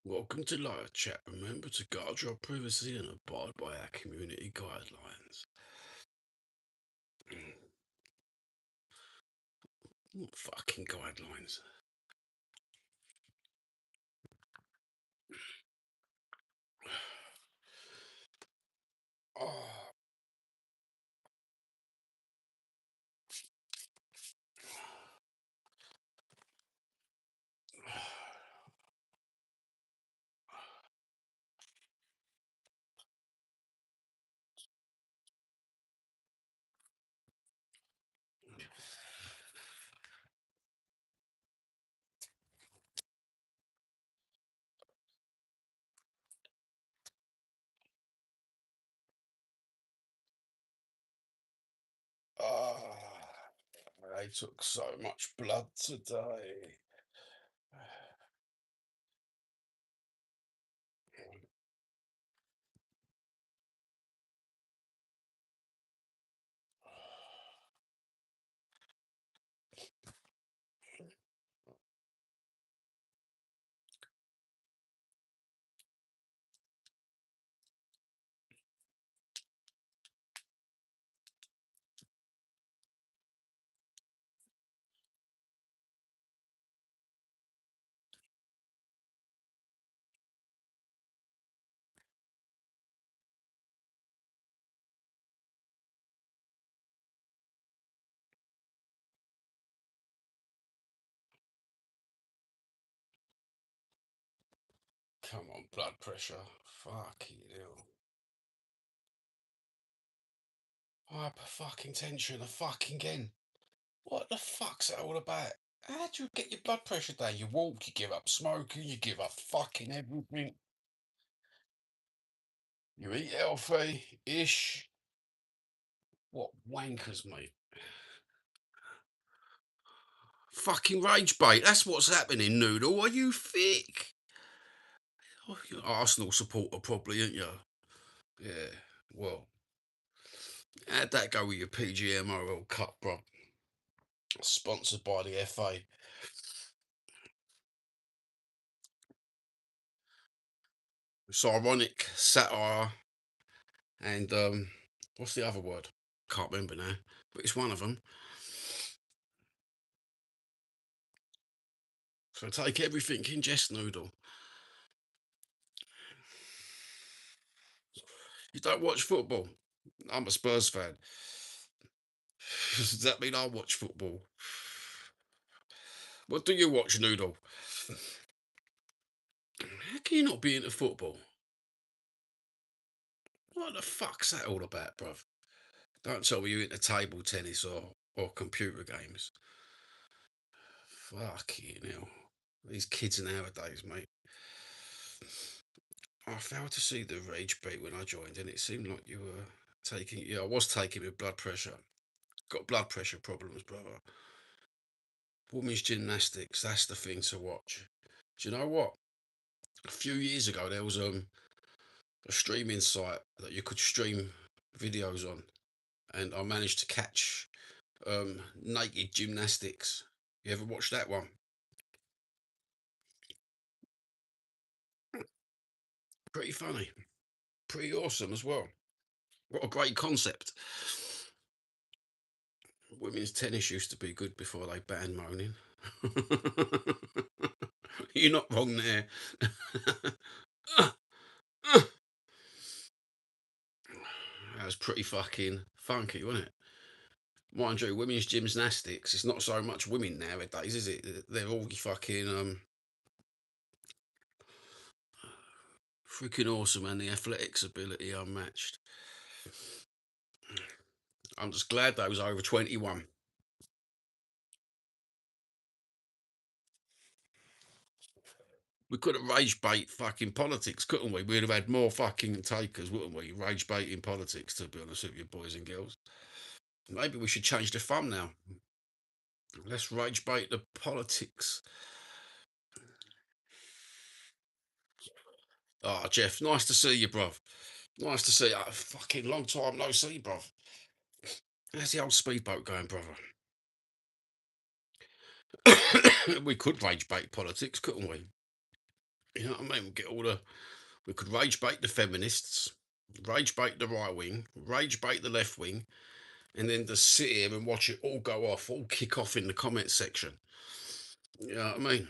Welcome to Live Chat. Remember to guard your privacy and abide by our community guidelines. What fucking guidelines? Oh. They took so much blood today. Come on, blood pressure. Fucking hell. Hyper fucking tension. A fucking again. What the fuck's that all about? How do you get your blood pressure down? You walk, you give up smoking, you give up fucking everything. You eat healthy-ish. What wankers, mate. Fucking RageBait. That's what's happening, Noodle. Are you thick? Oh, you're an Arsenal supporter, probably, aren't you? Yeah. Well, how'd that go with your PGMO World Cup, bro? Sponsored by the FA. It's ironic, satire, and what's the other word? Can't remember now, but it's one of them. So take everything in jest, Noodle. You don't watch football. I'm a Spurs fan. Does that mean I watch football? What do you watch, Noodle? How can you not be into football? What the fuck's that all about, bruv? Don't tell me you're into table tennis or computer games. Fucking hell. These kids nowadays, mate. I failed to see the rage bait when I joined, and it seemed like you were taking. Yeah, I was taking with blood pressure. Got blood pressure problems, brother. Women's gymnastics, that's the thing to watch. Do you know what? A few years ago, there was a streaming site that you could stream videos on, and I managed to catch naked gymnastics. You ever watched that one? Pretty funny, pretty awesome as well. What a great concept. Women's tennis used to be good before they banned moaning. You're not wrong there. That was pretty fucking funky, wasn't it? Mind you, women's gymnastics, it's not so much women nowadays, is it? They're all fucking freaking awesome, and the athletics ability unmatched. I'm just glad they was over 21. We could have rage bait fucking politics, couldn't we? We'd have had more fucking takers, wouldn't we? Rage bait in politics, to be honest with you, boys and girls. Maybe we should change the thumbnail. Let's rage bait the politics. Ah, Jeff, nice to see you, bruv. Nice to see you. Fucking long time no see, bruv. How's the old speedboat going, brother? We could rage bait politics, couldn't we? You know what I mean? We could rage bait the feminists, rage bait the right wing, rage bait the left wing, and then just sit here and watch it all go off, all kick off in the comment section. You know what I mean?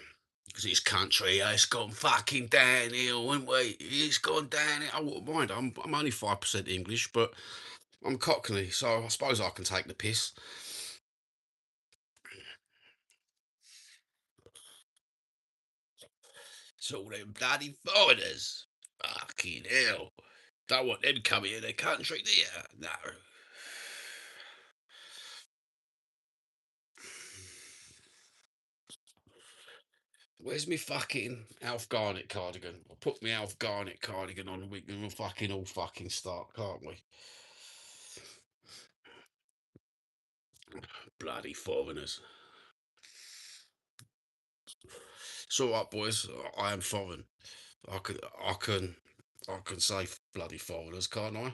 Because it's country, it's gone fucking downhill, and we, it's gone downhill. I wouldn't mind. I'm only 5% English, but I'm Cockney, so I suppose I can take the piss. It's all them bloody foreigners. Fucking hell. Don't want them coming in the country, do you? No. Where's my fucking Alf Garnett cardigan? I'll put my Alf Garnett cardigan on and we can fucking all fucking start, can't we? Bloody foreigners. It's all right, boys. I am foreign. I can, I can, I can say bloody foreigners, can't I?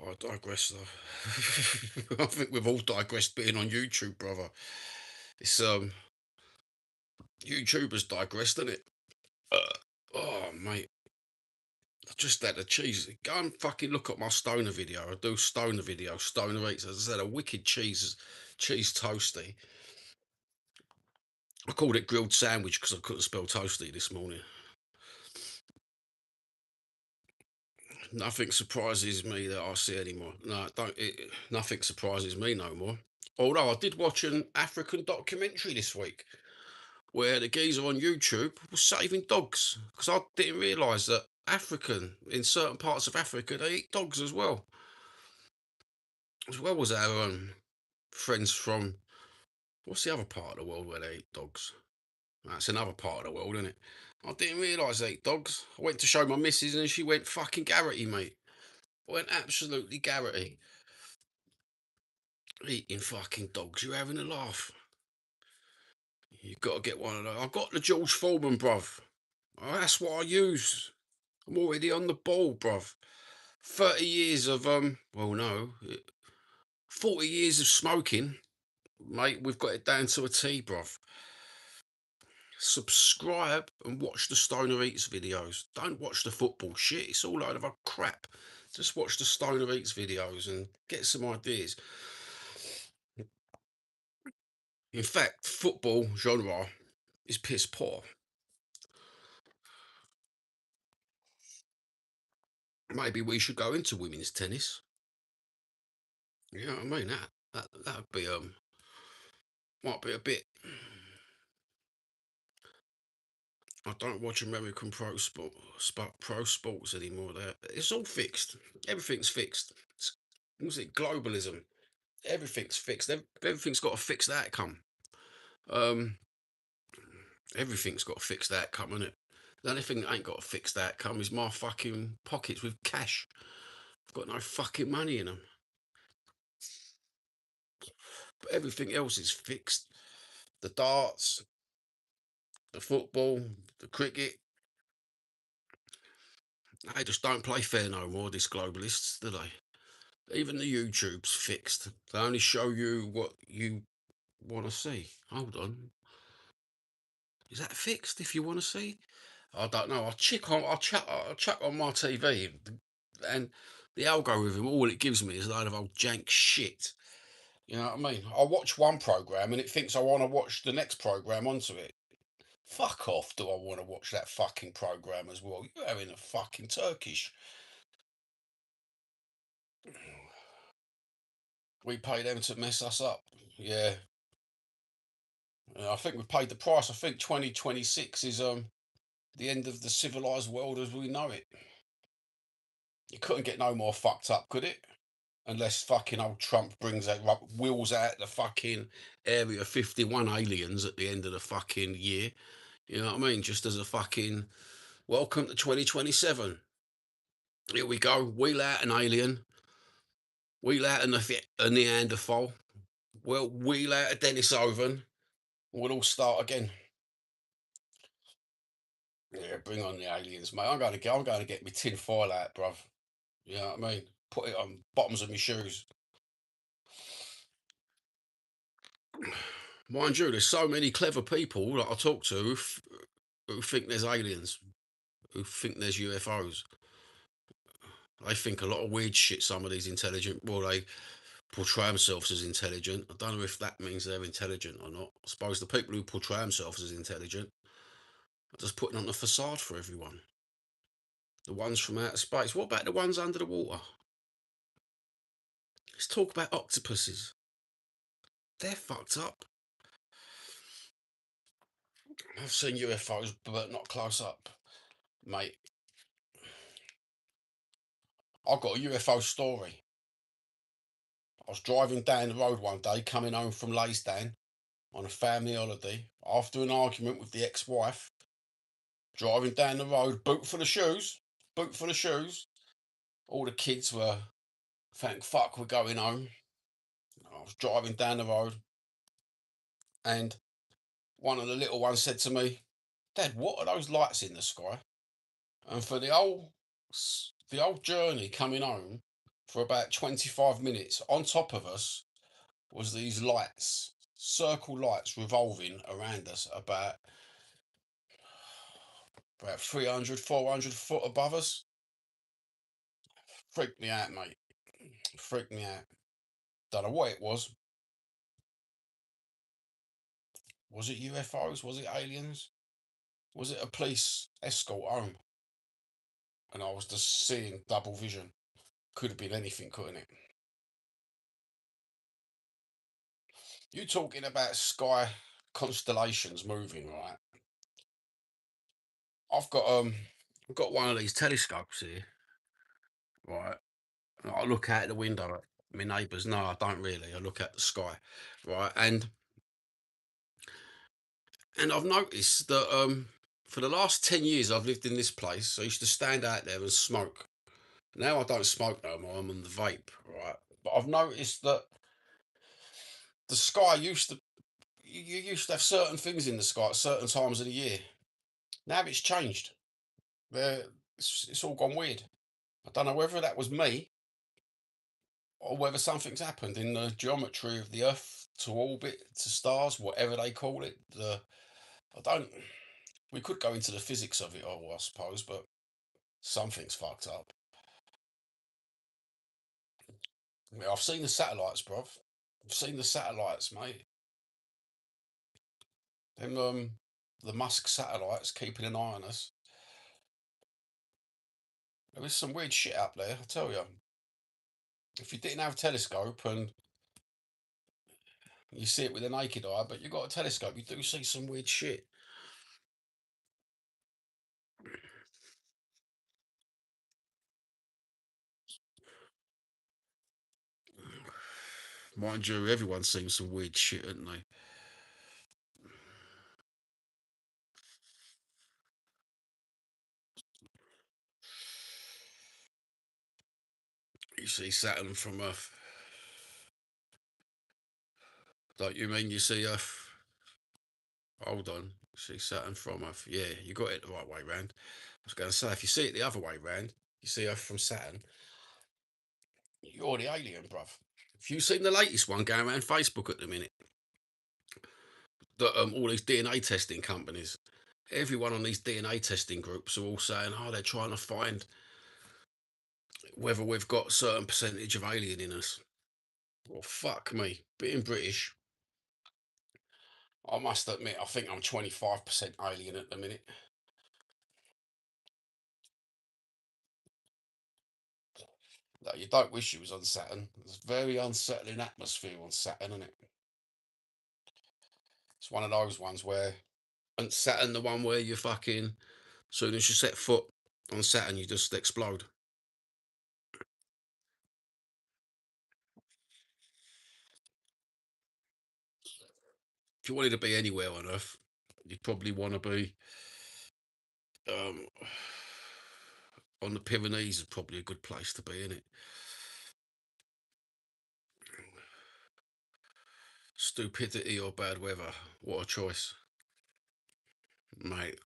I digress, though. I think we've all digressed being on YouTube, brother. It's YouTubers digressed, isn't it? Oh, mate. I just had a cheese. Go and fucking look at my stoner video. I do stoner video, stoner eats. As I said, a wicked cheese toasty. I called it grilled sandwich because I couldn't spell toasty this morning. Nothing surprises me that I see anymore. No, don't. Nothing surprises me no more. Although I did watch an African documentary this week where the geezer on YouTube was saving dogs because I didn't realise that in certain parts of Africa, they eat dogs as well as our friends from what's the other part of the world where they eat dogs? That's another part of the world, isn't it? I didn't realise they eat dogs. I went to show my missus and she went fucking Garrity, mate. Went absolutely Garrity. Eating fucking dogs. You're having a laugh. You've got to get one of those. I've got the George Foreman, bruv. Oh, that's what I use. I'm already on the ball, bruv. 30 years of, well, no, 40 years of smoking, mate. We've got it down to a T, bruv. Subscribe and watch the Stoner Eats videos. Don't watch the football shit. It's all load of crap. Just watch the Stoner Eats videos and get some ideas. In fact, football genre is piss poor. Maybe we should go into women's tennis. You know what I mean? That'd be might be a bit. I don't watch American pro sports anymore. It's all fixed. Everything's fixed. What's it? Globalism. Everything's fixed. Everything's got a fixed outcome. Um, everything's got a fixed outcome, isn't it? The only thing that ain't got a fixed outcome is my fucking pockets with cash. I've got no fucking money in them. But everything else is fixed. The darts, the football, the cricket. They just don't play fair no more, these globalists, do they? Even the YouTube's fixed. They only show you what you want to see. Hold on. Is that fixed if you want to see? I don't know. I'll chuck on my TV and the algorithm, all it gives me is a load of old jank shit. You know what I mean? I watch one program and it thinks I want to watch the next program onto it. Fuck off, do I want to watch that fucking program as well? You're having a fucking Turkish. We pay them to mess us up. Yeah. I think we've paid the price. I think 2026 is the end of the civilized world as we know it. You couldn't get no more fucked up, could it? unless fucking old Trump brings out, wheels out the fucking Area 51 aliens at the end of the fucking year. You know what I mean? Just as a fucking welcome to 2027. Here we go. Wheel out an alien. Wheel out a Neanderthal. Well, wheel out a Dennis Oven. We'll all start again. Yeah, bring on the aliens, mate. I'm going to get my tin foil out, bruv. You know what I mean? Put it on bottoms of my shoes. Mind you, there's so many clever people that I talk to who think there's aliens, who think there's UFOs. They think a lot of weird shit. Some of these intelligent, well, they portray themselves as intelligent. I don't know if that means they're intelligent or not. I suppose the people who portray themselves as intelligent are just putting on the facade for everyone. The ones from outer space. What about the ones under the water? Let's talk about octopuses. They're fucked up. I've seen UFOs, but not close up, mate. I've got a UFO story. I was driving down the road one day, coming home from Laysdown on a family holiday after an argument with the ex-wife. Driving down the road, boot full of shoes, boot full of shoes. All the kids were, thank fuck we're going home. I was driving down the road, and one of the little ones said to me, "Dad, what are those lights in the sky?" And for the old journey coming home, for about 25 minutes, on top of us was these lights, circle lights revolving around us about 300, 400 foot above us. Freaked me out, mate. Freaked me out. Don't know what it was. Was it UFOs? Was it aliens? Was it a police escort home? And I was just seeing double vision. Could have been anything, couldn't it? You talking about sky constellations moving, right? I've got um I've got one of these telescopes here, right? And I look out the window at my neighbours. No, I don't really. I look at the sky, right? And I've noticed that for the last 10 years I've lived in this place. I used to stand out there and smoke. Now I don't smoke no more. I'm on the vape, right? But I've noticed that the sky used to you used to have certain things in the sky at certain times of the year. Now it's changed. It's all gone weird. I don't know whether that was me or whether something's happened in the geometry of the Earth to orbit to stars, whatever they call it. I don't. We could go into the physics of it all, I suppose, but something's fucked up. Yeah, I've seen the satellites, bruv. I've seen the satellites, mate. Them the Musk satellites keeping an eye on us. There is some weird shit up there, I tell you. If you didn't have a telescope and you see it with a naked eye, but you've got a telescope, you do see some weird shit. Mind you, everyone's seen some weird shit, haven't they? You see Saturn from Earth. Like you mean you see Earth? Hold on. You see Saturn from Earth. Yeah, you got it the right way round. I was going to say, if you see it the other way round, you see Earth from Saturn, you're the alien, bruv. If you've seen the latest one going around Facebook at the minute, that all these DNA testing companies, everyone on these DNA testing groups are all saying, oh, they're trying to find whether we've got a certain percentage of alien in us. Well, fuck me. Being British, I must admit, I think I'm 25% alien at the minute. Like, you don't wish you was on Saturn. It's a very unsettling atmosphere on Saturn, isn't it? It's one of those ones where, and Saturn, the one where you fucking, soon as you set foot on Saturn, you just explode. If you wanted to be anywhere on earth, you'd probably want to be um, on the Pyrenees. Is probably a good place to be, in it. Stupidity or bad weather? What a choice, mate.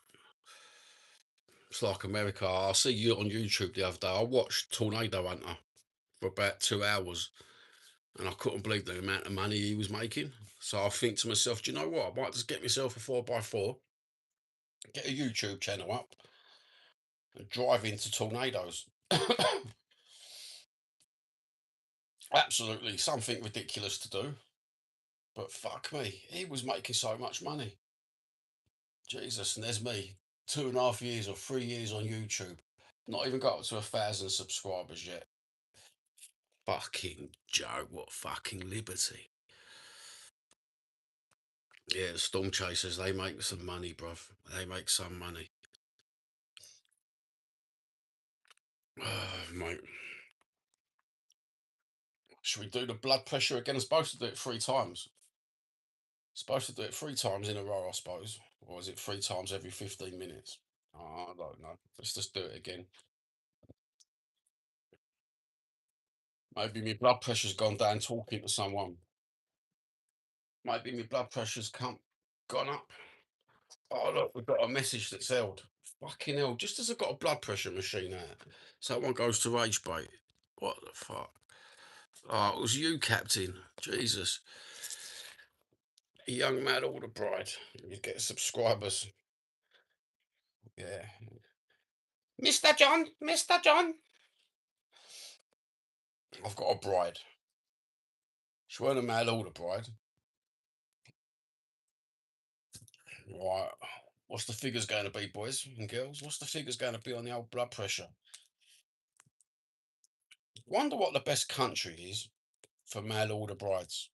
It's like America. I see you on YouTube the other day. I watched Tornado Hunter for about 2 hours, and I couldn't believe the amount of money he was making. So I think to myself, do you know what? I might just get myself a 4x4, get a YouTube channel up, and drive into tornadoes. Absolutely something ridiculous to do, but fuck me, he was making so much money. Jesus, and there's me, 2.5 years or 3 years on YouTube, not even got up to 1,000 subscribers yet. Fucking joke, what fucking liberty. Yeah, the Storm Chasers, they make some money, bruv. They make some money. Mate. Should we do the blood pressure again? I'm supposed to do it 3 times. Supposed to do it 3 times in a row, I suppose. Or is it 3 times every 15 minutes? Oh, I don't know. Let's just do it again. Maybe my blood pressure's gone down talking to someone. Maybe my blood pressure's gone up. Oh, look, we've got a message that's held. Fucking hell. Just as I've got a blood pressure machine out, someone goes to RageBait. What the fuck? Oh, it was you, Captain. Jesus. A young man order bride. You get subscribers. Yeah. Mr. John, Mr. John. I've got a bride. She weren't a mail order bride. Right. What's the figures going to be, boys and girls? What's the figures going to be on the old blood pressure? Wonder what the best country is for mail order brides.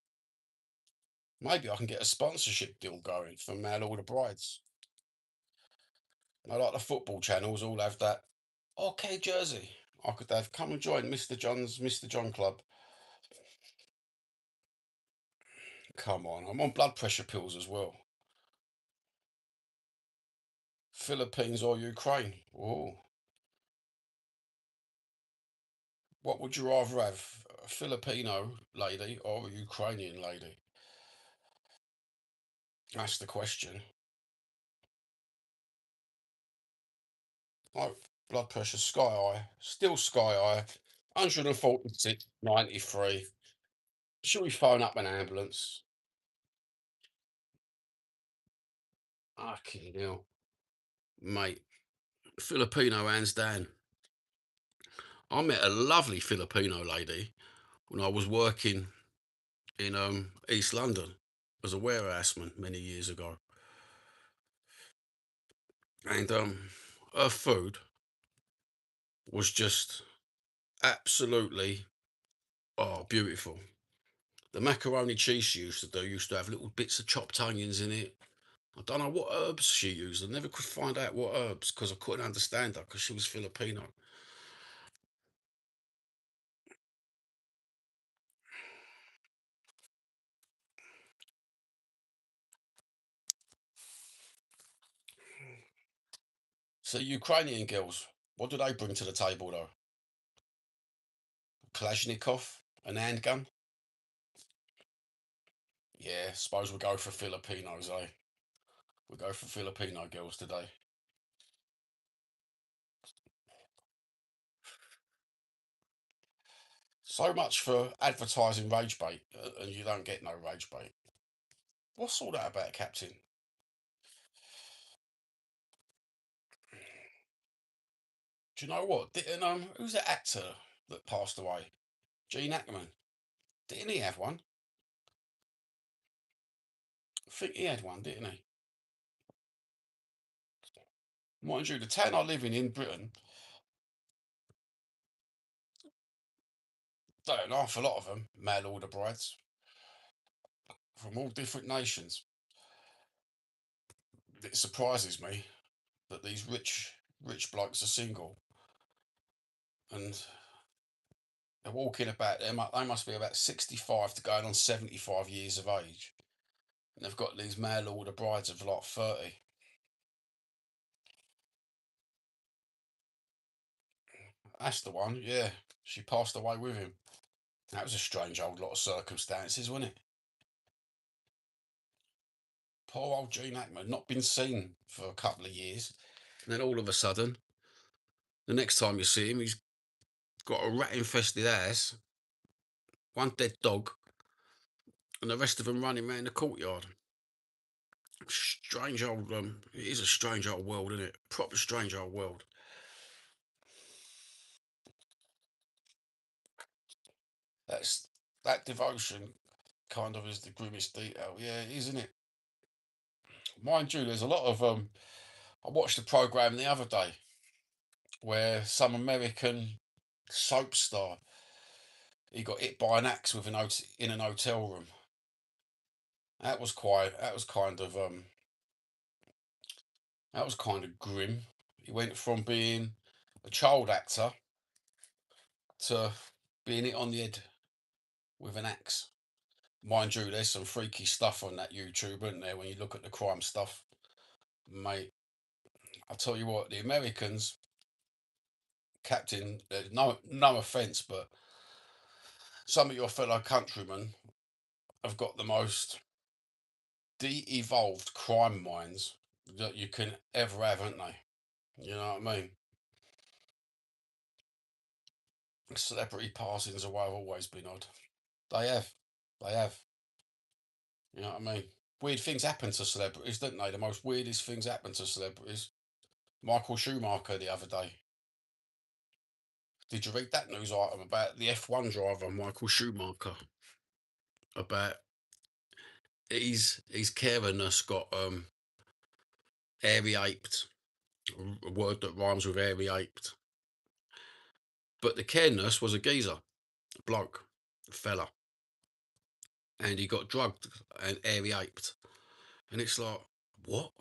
Maybe I can get a sponsorship deal going for mail order brides. I like the football channels all have that. Okay, jersey. I could have come and join Mr. John Club. Come on, I'm on blood pressure pills as well. Philippines or Ukraine? Oh, what would you rather have? A Filipino lady or a Ukrainian lady? That's the question. Oh, blood pressure sky high, still sky high, 146/93. Should we phone up an ambulance? Fucking hell, mate. Filipino hands down. I met a lovely Filipino lady when I was working in East London as a warehouseman many years ago, and her food was just absolutely beautiful. The macaroni cheese she used to do used to have little bits of chopped onions in it. I don't know what herbs she used. I never could find out what herbs because I couldn't understand her because she was Filipino. So Ukrainian girls, what do they bring to the table though? Kalashnikov, an handgun. Yeah, suppose we go for Filipinos, eh? We go for Filipino girls today. So much for advertising rage bait, and you don't get no rage bait. What's all that about, Captain? Do you know what? Didn't who's the actor that passed away? Gene Hackman. Didn't he have one? I think he had one, didn't he? Mind you, the town I live in Britain, don't an awful lot of them mail order brides from all different nations. It surprises me that these rich blokes are single and they're walking about. They must be about 65 to going on 75 years of age, And they've got these mail order brides of like 30. That's the one, yeah. She passed away with him. That was a strange old lot of circumstances, wasn't it? Poor old Gene Hackman, not been seen for a couple of years. And then all of a sudden, the next time you see him, he's got a rat infested ass, one dead dog, and the rest of them running around the courtyard. Strange old, it is a strange old world, isn't it? Proper strange old world. That's that devotion kind of is the grimmest detail. Yeah, it is, isn't it? Mind you, there's a lot of I watched a program the other day where some American soap star he got hit by an axe with in an hotel room. That was kind of that was kind of grim. He went from being a child actor to being hit on the head with an axe. Mind you, there's some freaky stuff on that YouTube, isn't there? When you look at the crime stuff, mate, I'll tell you what, the Americans, Captain, no offence, but some of your fellow countrymen have got the most de-evolved crime minds that you can ever have, haven't they? You know what I mean? Celebrity passings away have always been odd. They have. They have. You know what I mean? Weird things happen to celebrities, don't they? The most weirdest things happen to celebrities. Michael Schumacher the other day. Did you read that news item about the F1 driver Michael Schumacher? About his carer nurse got airy aped, a word that rhymes with airy aped. But the care nurse was a geezer, a bloke, a fella, and he got drugged and airy aped. And it's like, what?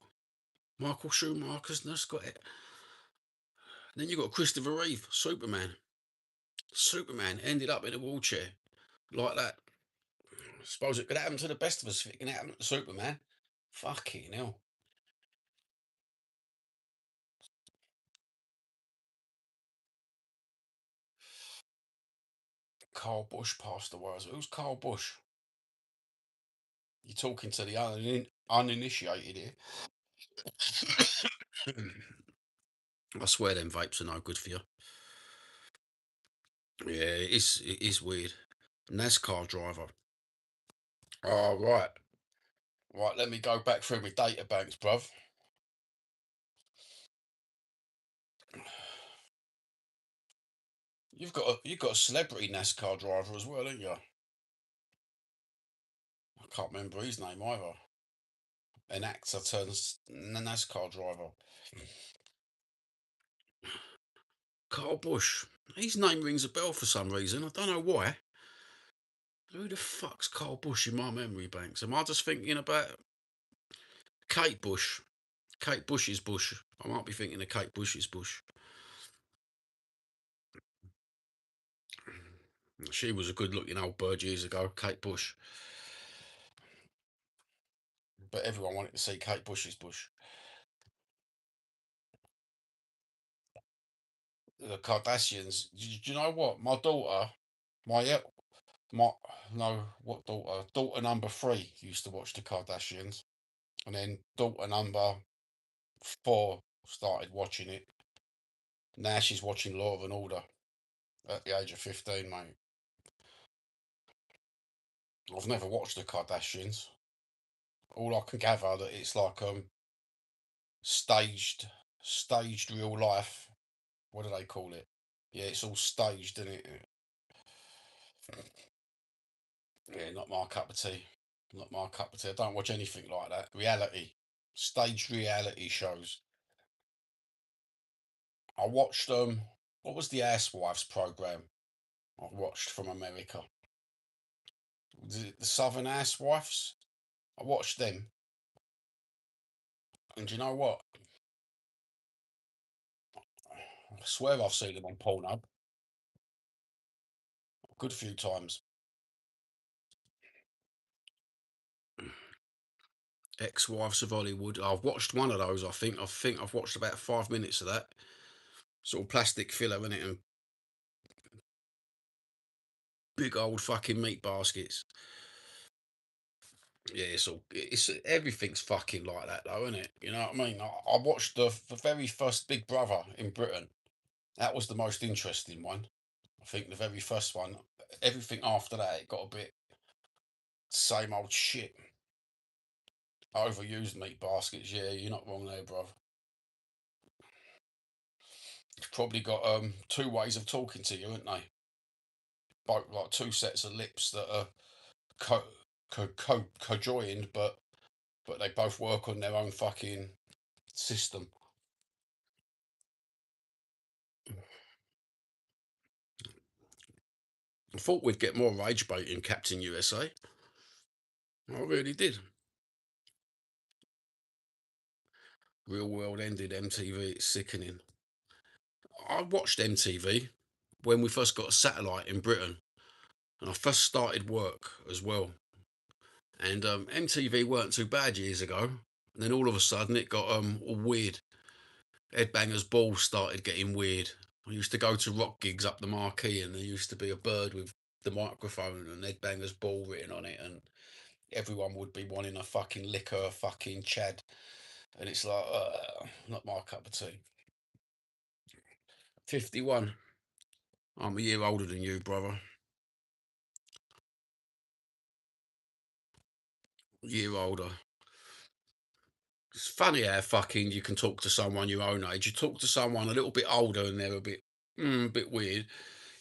Michael Schumacher's nurse got it. And then you got Christopher Reeve, Superman. Superman ended up in a wheelchair like that. Suppose it could happen to the best of us if it can happen to Superman. Fucking hell. Carl Bush passed away. Who's Carl Bush? You're talking to the uninitiated here. I swear them vapes are no good for you. Yeah, it is weird. NASCAR driver. Oh, right. Right, let me go back through my data banks, bruv. You've got a celebrity NASCAR driver as well, haven't you? I can't remember his name either. An actor turns NASCAR driver. Carl Bush. His name rings a bell for some reason. I don't know why. Who the fuck's Carl Bush in my memory banks? Am I just thinking about Kate Bush? Kate Bush's Bush. I might be thinking of Kate Bush's Bush. She was a good looking old bird years ago, Kate Bush. But everyone wanted to see Kate Bush's Bush. The Kardashians. Do you know what? My daughter, my my no, what daughter? Daughter number 3 used to watch the Kardashians, and then daughter number 4 started watching it. Now she's watching Law and Order at the age of 15, mate. I've never watched the Kardashians. All I can gather that it's like staged staged real life. What do they call it? Yeah, it's all staged, isn't it? Yeah, not my cup of tea. Not my cup of tea. I don't watch anything like that. Reality, staged reality shows. I watched what was the Housewives program I watched from America? The Southern Housewives. I watched them, and you know what? I swear I've seen them on Pornhub a good few times. Ex-Wives of Hollywood. I've watched one of those. I think I've watched about 5 minutes of that. Sort of plastic filler in it and big old fucking meat baskets. Yeah, it's everything's fucking like that though, isn't it? You know what I mean? I watched the very first Big Brother in Britain. That was the most interesting one. I think the very first one. Everything after that, it got a bit same old shit. Overused meat baskets. Yeah, you're not wrong there, bruv. You've probably got two ways of talking to you, haven't they? Both like two sets of lips that are conjoined, but they both work on their own fucking system. I thought we'd get more rage bait in Captain USA. I really did. Real world ended MTV. It's sickening. I watched MTV when we first got a satellite in Britain, and I first started work as well. And MTV weren't too bad years ago. And then all of a sudden it got all weird. Headbangers Ball started getting weird. I used to go to rock gigs up the marquee, and there used to be a bird with the microphone and Headbangers Ball written on it, and everyone would be wanting a fucking liquor, a fucking Chad, and it's like, not my cup of tea. 51. I'm a year older than you, brother. A year older. It's funny how fucking you can talk to someone your own age. You talk to someone a little bit older and they're a bit weird.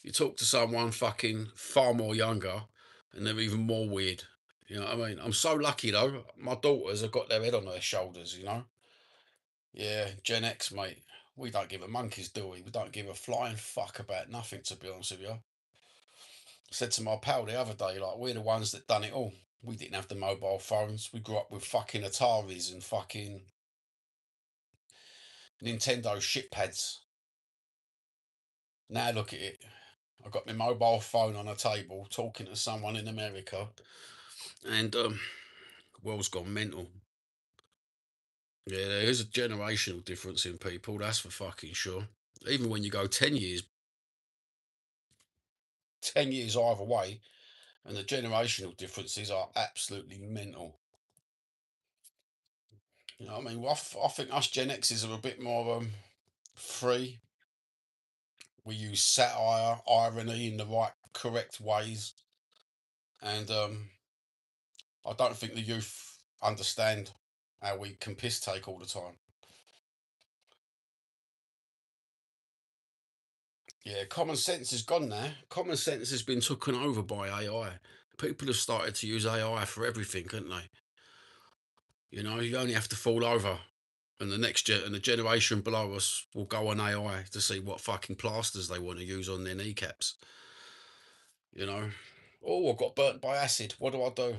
You talk to someone fucking far more younger and they're even more weird. You know what I mean? I'm so lucky though. My daughters have got their head on their shoulders, you know? Yeah, Gen X, mate. We don't give a monkeys, do we? We don't give a flying fuck about nothing, to be honest with you. I said to my pal the other day, like, we're the ones that done it all. We didn't have the mobile phones. We grew up with fucking Ataris and fucking Nintendo shit pads. Now look at it. I've got my mobile phone on a table talking to someone in America, and world's gone mental. Yeah, there is a generational difference in people, that's for fucking sure. Even when you go 10 years either way, and the generational differences are absolutely mental. You know what I mean? Well, I think us Gen Xers are a bit more free. We use satire, irony in the right, correct ways, and I don't think the youth understand how we can piss take all the time. Yeah, common sense is gone now. Common sense has been taken over by AI. People have started to use AI for everything, haven't they? You know, you only have to fall over, and the generation below us will go on AI to see what fucking plasters they want to use on their kneecaps. You know, oh, I got burnt by acid. What do I do?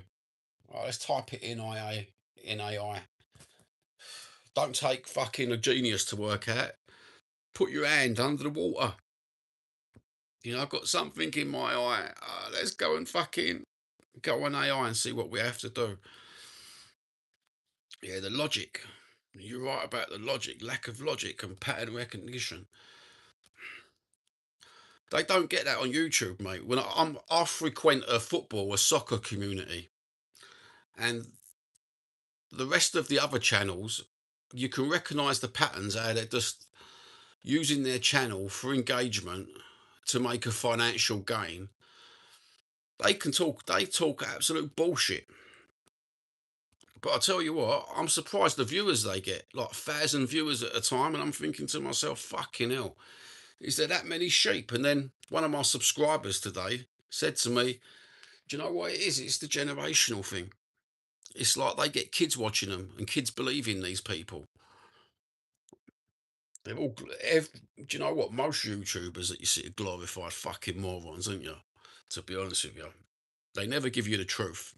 Right, let's type it in AI. Don't take fucking a genius to work out. Put your hand under the water. You know, I've got something in my eye. Let's go and fucking go on AI and see what we have to do. Yeah, the logic. You're right about the logic, lack of logic and pattern recognition. They don't get that on YouTube, mate. I frequent a soccer community, and the rest of the other channels, you can recognise the patterns how they're just using their channel for engagement to make a financial gain. They talk absolute bullshit. But I tell you what, I'm surprised the viewers they get, like 1,000 viewers at a time, and I'm thinking to myself, fucking hell, is there that many sheep? And then one of my subscribers today said to me, do you know what it is? It's the generational thing. It's like they get kids watching them and kids believe in these people. They're all, do you know what? Most YouTubers that you see are glorified fucking morons, aren't you? To be honest with you, they never give you the truth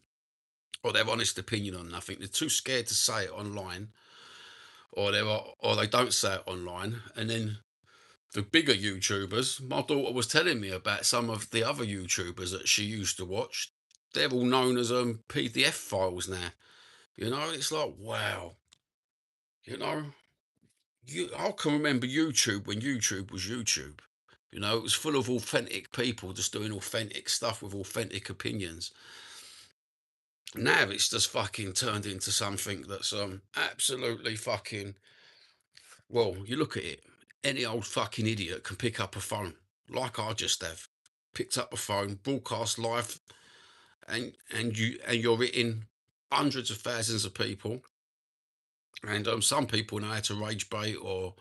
or their honest opinion on nothing. They're too scared to say it online, or they don't say it online. And then the bigger YouTubers, my daughter was telling me about some of the other YouTubers that she used to watch. They're all known as PDF files now. You know, it's like, wow. You know, I can remember YouTube when YouTube was YouTube. You know, it was full of authentic people just doing authentic stuff with authentic opinions. Now it's just fucking turned into something that's absolutely fucking, well, you look at it, any old fucking idiot can pick up a phone, like I just have. Picked up a phone, broadcast live, and you're hitting hundreds of thousands of people. And some people know how to rage bait or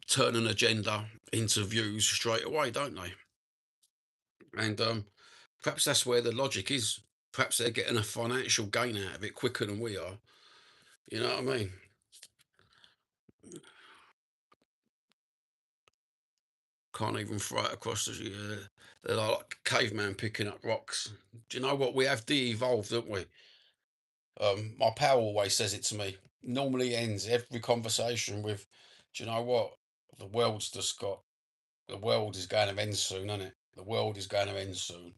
turn an agenda into views straight away, don't they? And perhaps that's where the logic is. Perhaps they're getting a financial gain out of it quicker than we are. You know what I mean? Can't even throw it across the. They're like caveman picking up rocks. Do you know what? We have de-evolved, don't we? My pal always says it to me. Normally ends every conversation with, "Do you know what? The world's just got. The world is going to end soon, isn't it? The world is going to end soon."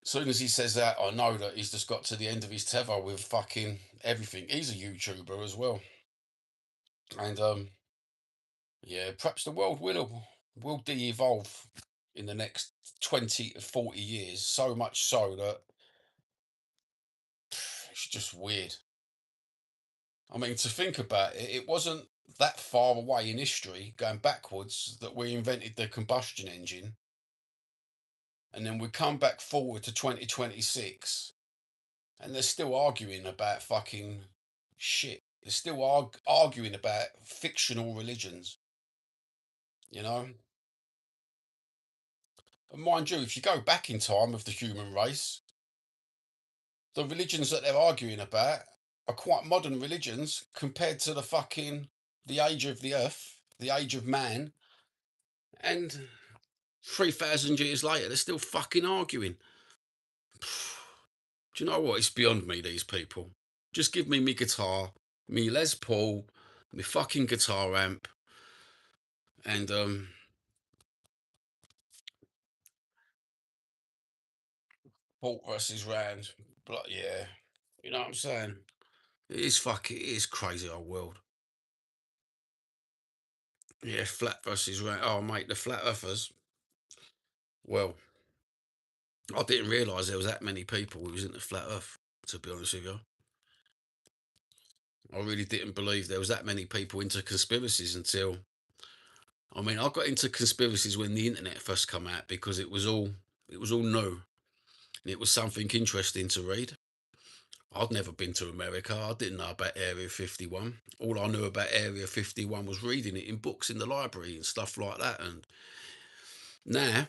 As soon as he says that, I know that he's just got to the end of his tether with fucking everything. He's a YouTuber as well, and yeah, perhaps the world will de-evolve in the next 20 to 40 years. So much so that it's just weird. I mean, to think about it, it wasn't that far away in history, going backwards, that we invented the combustion engine, and then we come back forward to 2026, and they're still arguing about fucking shit. They're still arguing about fictional religions, you know? And mind you, if you go back in time of the human race, the religions that they're arguing about are quite modern religions compared to the fucking the age of the earth, the age of man, and 3,000 years later, they're still fucking arguing. Do you know what? It's beyond me, these people. Just give me guitar, me Les Paul, me fucking guitar amp, and Paul versus Rand. But yeah, you know what I'm saying? It is crazy old world. Yeah, flat versus Rand. Oh mate, the flat earthers. Well, I didn't realise there was that many people who was into flat earth, to be honest with you. I really didn't believe there was that many people into conspiracies until, I mean, I got into conspiracies when the internet first come out because it was all new and it was something interesting to read. I'd never been to America. I didn't know about Area 51. All I knew about Area 51 was reading it in books in the library and stuff like that. And now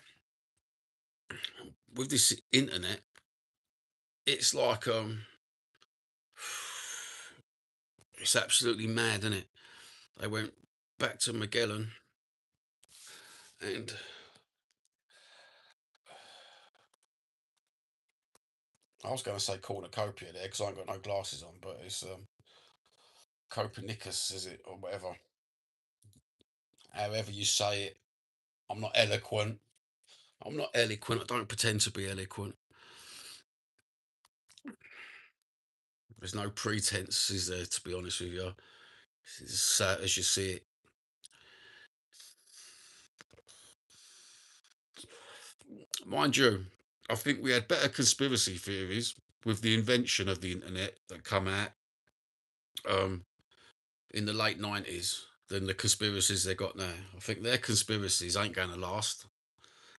with this internet, it's like it's absolutely mad, isn't it? They went back to Magellan and I was going to say cornucopia there because I ain't got no glasses on, but it's Copernicus, is it, or whatever? However you say it. I'm not eloquent. I'm not eloquent. I don't pretend to be eloquent. There's no pretense, is there, to be honest with you? It's sad as you see it. Mind you, I think we had better conspiracy theories with the invention of the internet that come out um, in the late 90s than the conspiracies they got now. I think their conspiracies ain't going to last.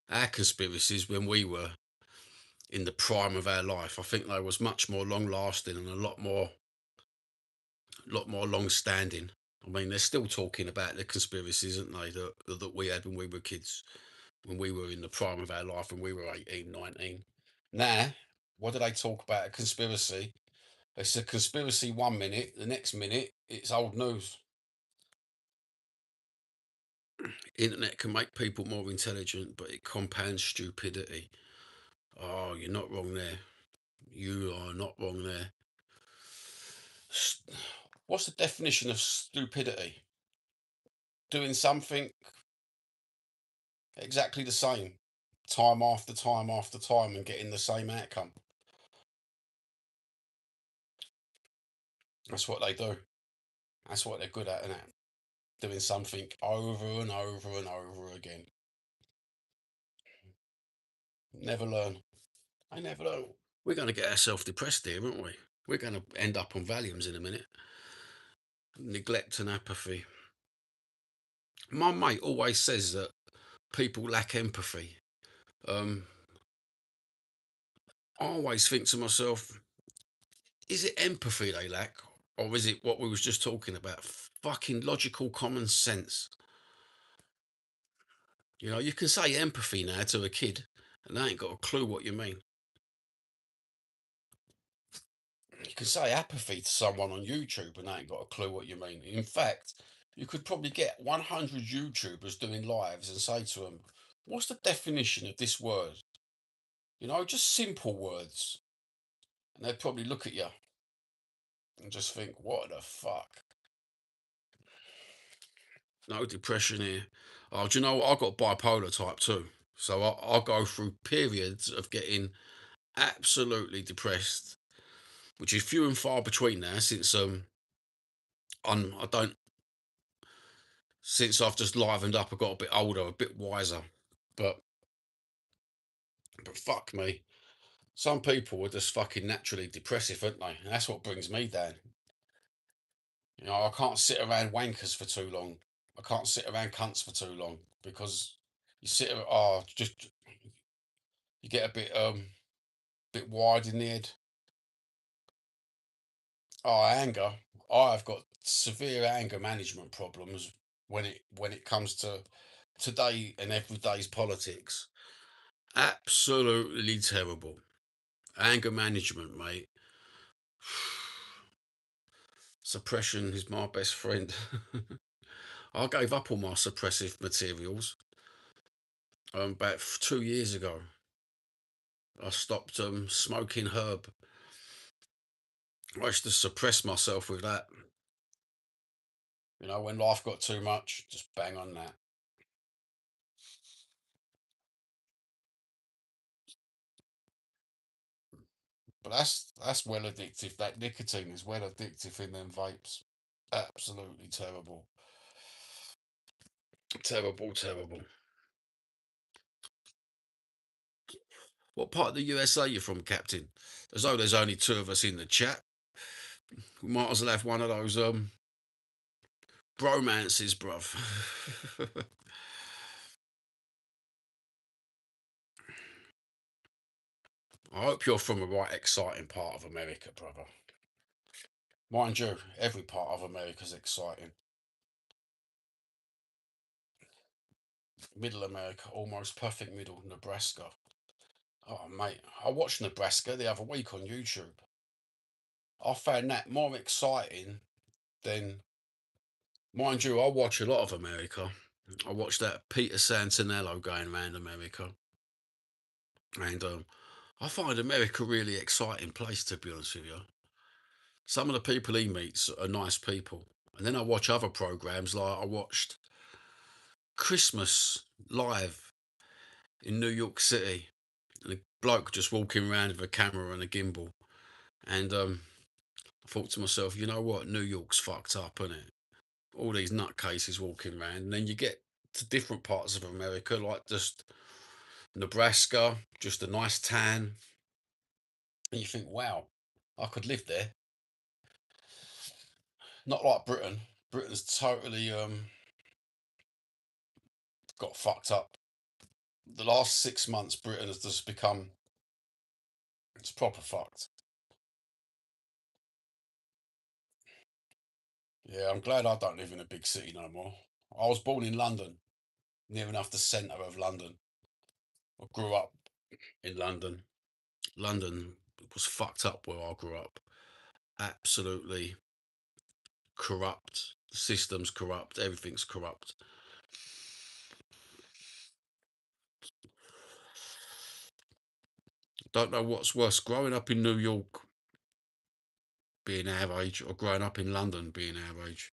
Our conspiracies, when we were in the prime of our life, I think they was much more long lasting and lot more long standing. I mean, they're still talking about the conspiracies, aren't they, that we had when we were kids, when we were in the prime of our life, when we were 18, 19. Now, what do they talk about? A conspiracy. It's a conspiracy 1 minute, the next minute, it's old news. Internet can make people more intelligent, but it compounds stupidity. Oh, you're not wrong there. You are not wrong there. What's the definition of stupidity? Doing something exactly the same, time after time after time, and getting the same outcome. That's what they do. That's what they're good at, isn't it? Doing something over and over and over again. Never learn. I never learn. We're going to get ourselves depressed here, aren't we? We're going to end up on Valiums in a minute. Neglect and apathy. My mate always says that people lack empathy. Um, I always think to myself, is it empathy they lack? Or is it what we was just talking about? Fucking logical common sense. You know, you can say empathy now to a kid and they ain't got a clue what you mean. You can say apathy to someone on YouTube and they ain't got a clue what you mean. In fact, you could probably get 100 YouTubers doing lives and say to them, what's the definition of this word? You know, just simple words. And they'd probably look at you and just think, what the fuck? No depression here. Oh, do you know what? I've got bipolar type too. So I go through periods of getting absolutely depressed, which is few and far between now since I don't since I've just livened up. I got a bit older, a bit wiser. But fuck me, some people are just fucking naturally depressive, aren't they? And that's what brings me down. You know, I can't sit around wankers for too long. I can't sit around cunts for too long because you sit just you get a bit wide in the head. Oh, anger. I've got severe anger management problems when it comes to today and everyday's politics. Absolutely terrible. Anger management, mate. Suppression is my best friend. I gave up all my suppressive materials about 2 years ago. I stopped smoking herb. I used to suppress myself with that. You know, when life got too much, just bang on that. But that's well addictive. That nicotine is well addictive in them vapes. Absolutely terrible. Terrible, terrible. What part of the USA are you from, Captain? As though there's only two of us in the chat. We might as well have one of those bromances, bruv. I hope you're from a right exciting part of America, brother. Mind you, every part of America's exciting. Middle America, almost perfect middle, Nebraska. Oh, mate, I watched Nebraska the other week on YouTube. I found that more exciting than, mind you, I watch a lot of America. I watched that Peter Santinello going around America. And I find America a really exciting place, to be honest with you. Some of the people he meets are nice people. And then I watch other programs, like I watched Christmas Live in New York City. And a bloke just walking around with a camera and a gimbal. And I thought to myself, you know what? New York's fucked up, isn't it? All these nutcases walking around. And then you get to different parts of America, like just Nebraska, just a nice tan. And you think, wow, I could live there. Not like Britain. Britain's totally got fucked up. The last 6 months, Britain has just become, it's proper fucked. Yeah, I'm glad I don't live in a big city no more. I was born in London, near enough the centre of London. I grew up in London. London was fucked up where I grew up. Absolutely corrupt. The system's corrupt. Everything's corrupt. Don't know what's worse, growing up in New York being our age or growing up in London being our age.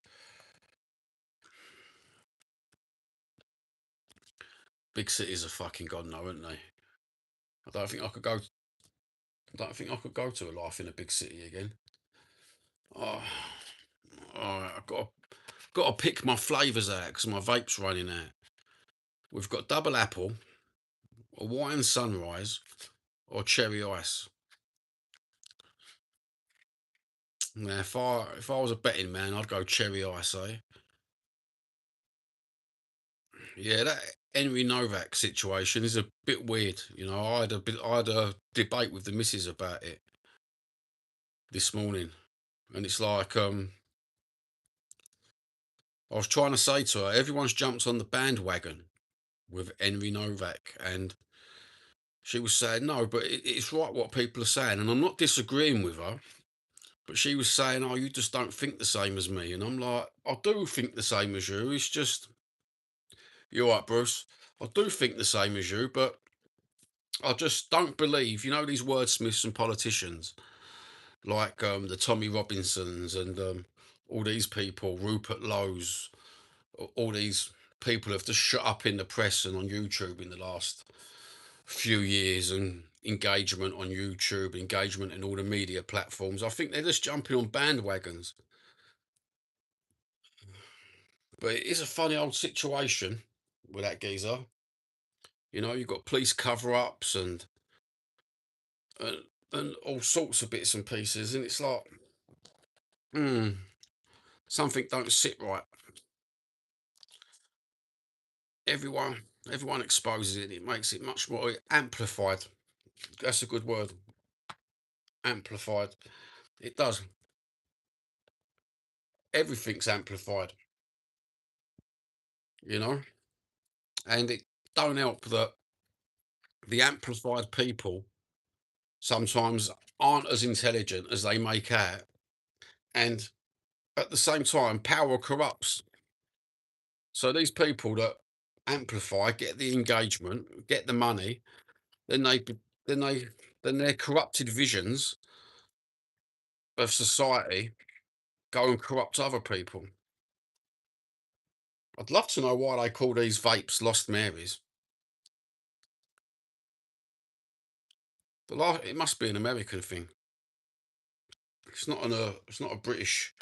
Big cities are fucking gone now, aren't they? I don't think I could go. I don't think I could go to a life in a big city again. Oh, all right, got to pick my flavors out because my vape's running out. We've got double apple, a wine sunrise, or cherry ice. Now, if I was a betting man, I'd go cherry ice, eh? Yeah, that Henry Novak situation is a bit weird. I had a debate with the missus about it this morning, and it's like I was trying to say to her, everyone's jumped on the bandwagon with Henry Novak, and she was saying no, but it's right what people are saying, and I'm not disagreeing with her. But she was saying, "Oh, you just don't think the same as me," and I'm like, "I do think the same as you. It's just you're right, Bruce. I do think the same as you, but I just don't believe, these wordsmiths and politicians like the Tommy Robinsons and all these people, Rupert Lowe's, all these people have just shut up in the press and on YouTube in the last few years and engagement on YouTube, engagement in all the media platforms. I think they're just jumping on bandwagons. But it is a funny old situation with that geezer. You've got police cover-ups and, and all sorts of bits and pieces, and it's like, hmm, something don't sit right. Everyone, everyone exposes it. It makes it much more amplified. That's a good word. Amplified. It does. Everything's amplified. You know, and it don't help that the amplified people sometimes aren't as intelligent as they make out, and at the same time, power corrupts. So these people that amplify, get the engagement, get the money, then then they then their corrupted visions of society go and corrupt other people. I'd love to know why they call these vapes Lost Marys. It must be an American thing. It's not a British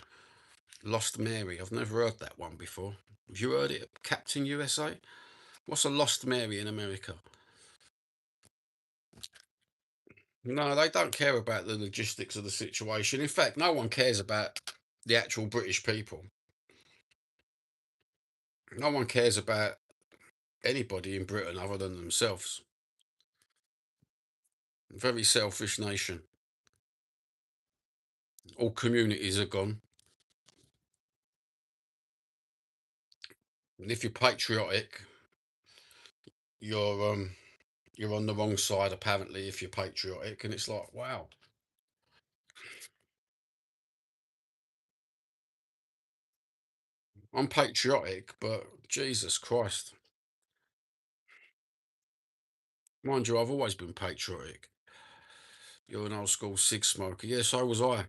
Lost Mary. I've never heard that one before. Have you heard it, Captain USA? What's a Lost Mary in America? No, they don't care about the logistics of the situation. In fact, no one cares about the actual British people. No one cares about anybody in Britain other than themselves. Very selfish nation. All communities are gone. And if you're patriotic, you're you're on the wrong side apparently if you're patriotic. And it's like, wow, I'm patriotic, but Jesus Christ. Mind you, I've always been patriotic. You're an old school cig smoker. Yeah, so was I.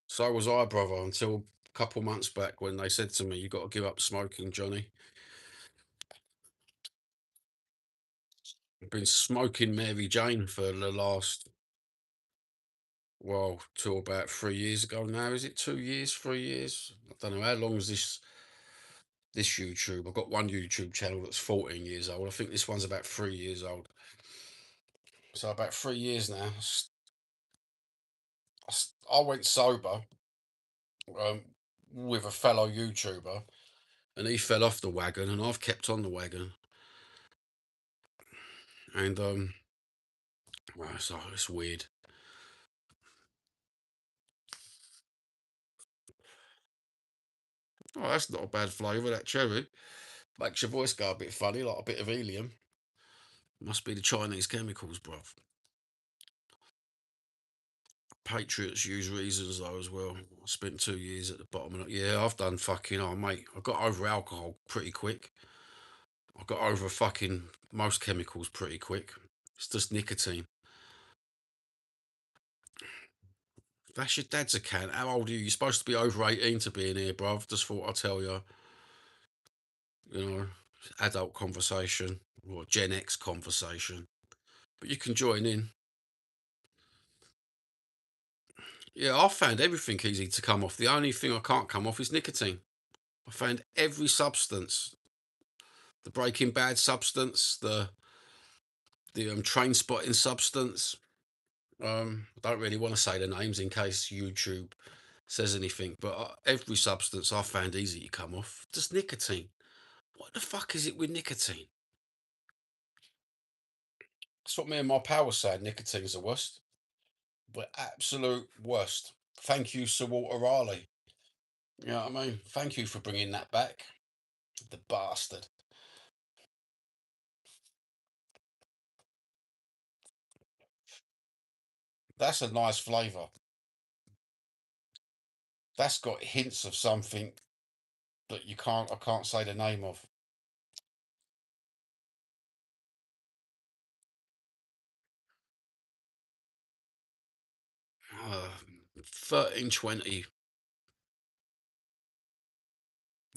So was I, brother, until a couple months back when they said to me, you got to give up smoking, Johnny. I've been smoking Mary Jane for the last, well, till about 3 years ago now. Is it 2 years, 3 years? I don't know. How long is this YouTube? I've got one YouTube channel that's 14 years old. I think this one's about 3 years old. So about 3 years now. I went sober um, with a fellow YouTuber, and he fell off the wagon, and I've kept on the wagon. And well, it's weird. Oh, that's not a bad flavour. That cherry makes your voice go a bit funny, like a bit of helium. Must be the Chinese chemicals, bruv. Patriots use reasons though as well. I spent 2 years at the bottom of it. Yeah, I've done fucking. Oh, mate, I got over alcohol pretty quick. I got over fucking most chemicals pretty quick. It's just nicotine. That's your dad's account. How old are you? You're supposed to be over 18 to be in here, bruv. Just thought I'd tell you. You know, adult conversation or Gen X conversation. But you can join in. Yeah, I found everything easy to come off. The only thing I can't come off is nicotine. I found every substance, the Breaking Bad substance, the train spotting substance. I don't really want to say the names in case YouTube says anything, but every substance I found easy to come off. Just nicotine. What the fuck is it with nicotine? That's what me and my pal was saying. Nicotine's the worst. The absolute worst. Thank you, Sir Walter Raleigh. You know what I mean? Thank you for bringing that back. The bastard. That's a nice flavour. That's got hints of something that I can't say the name of. 13:20.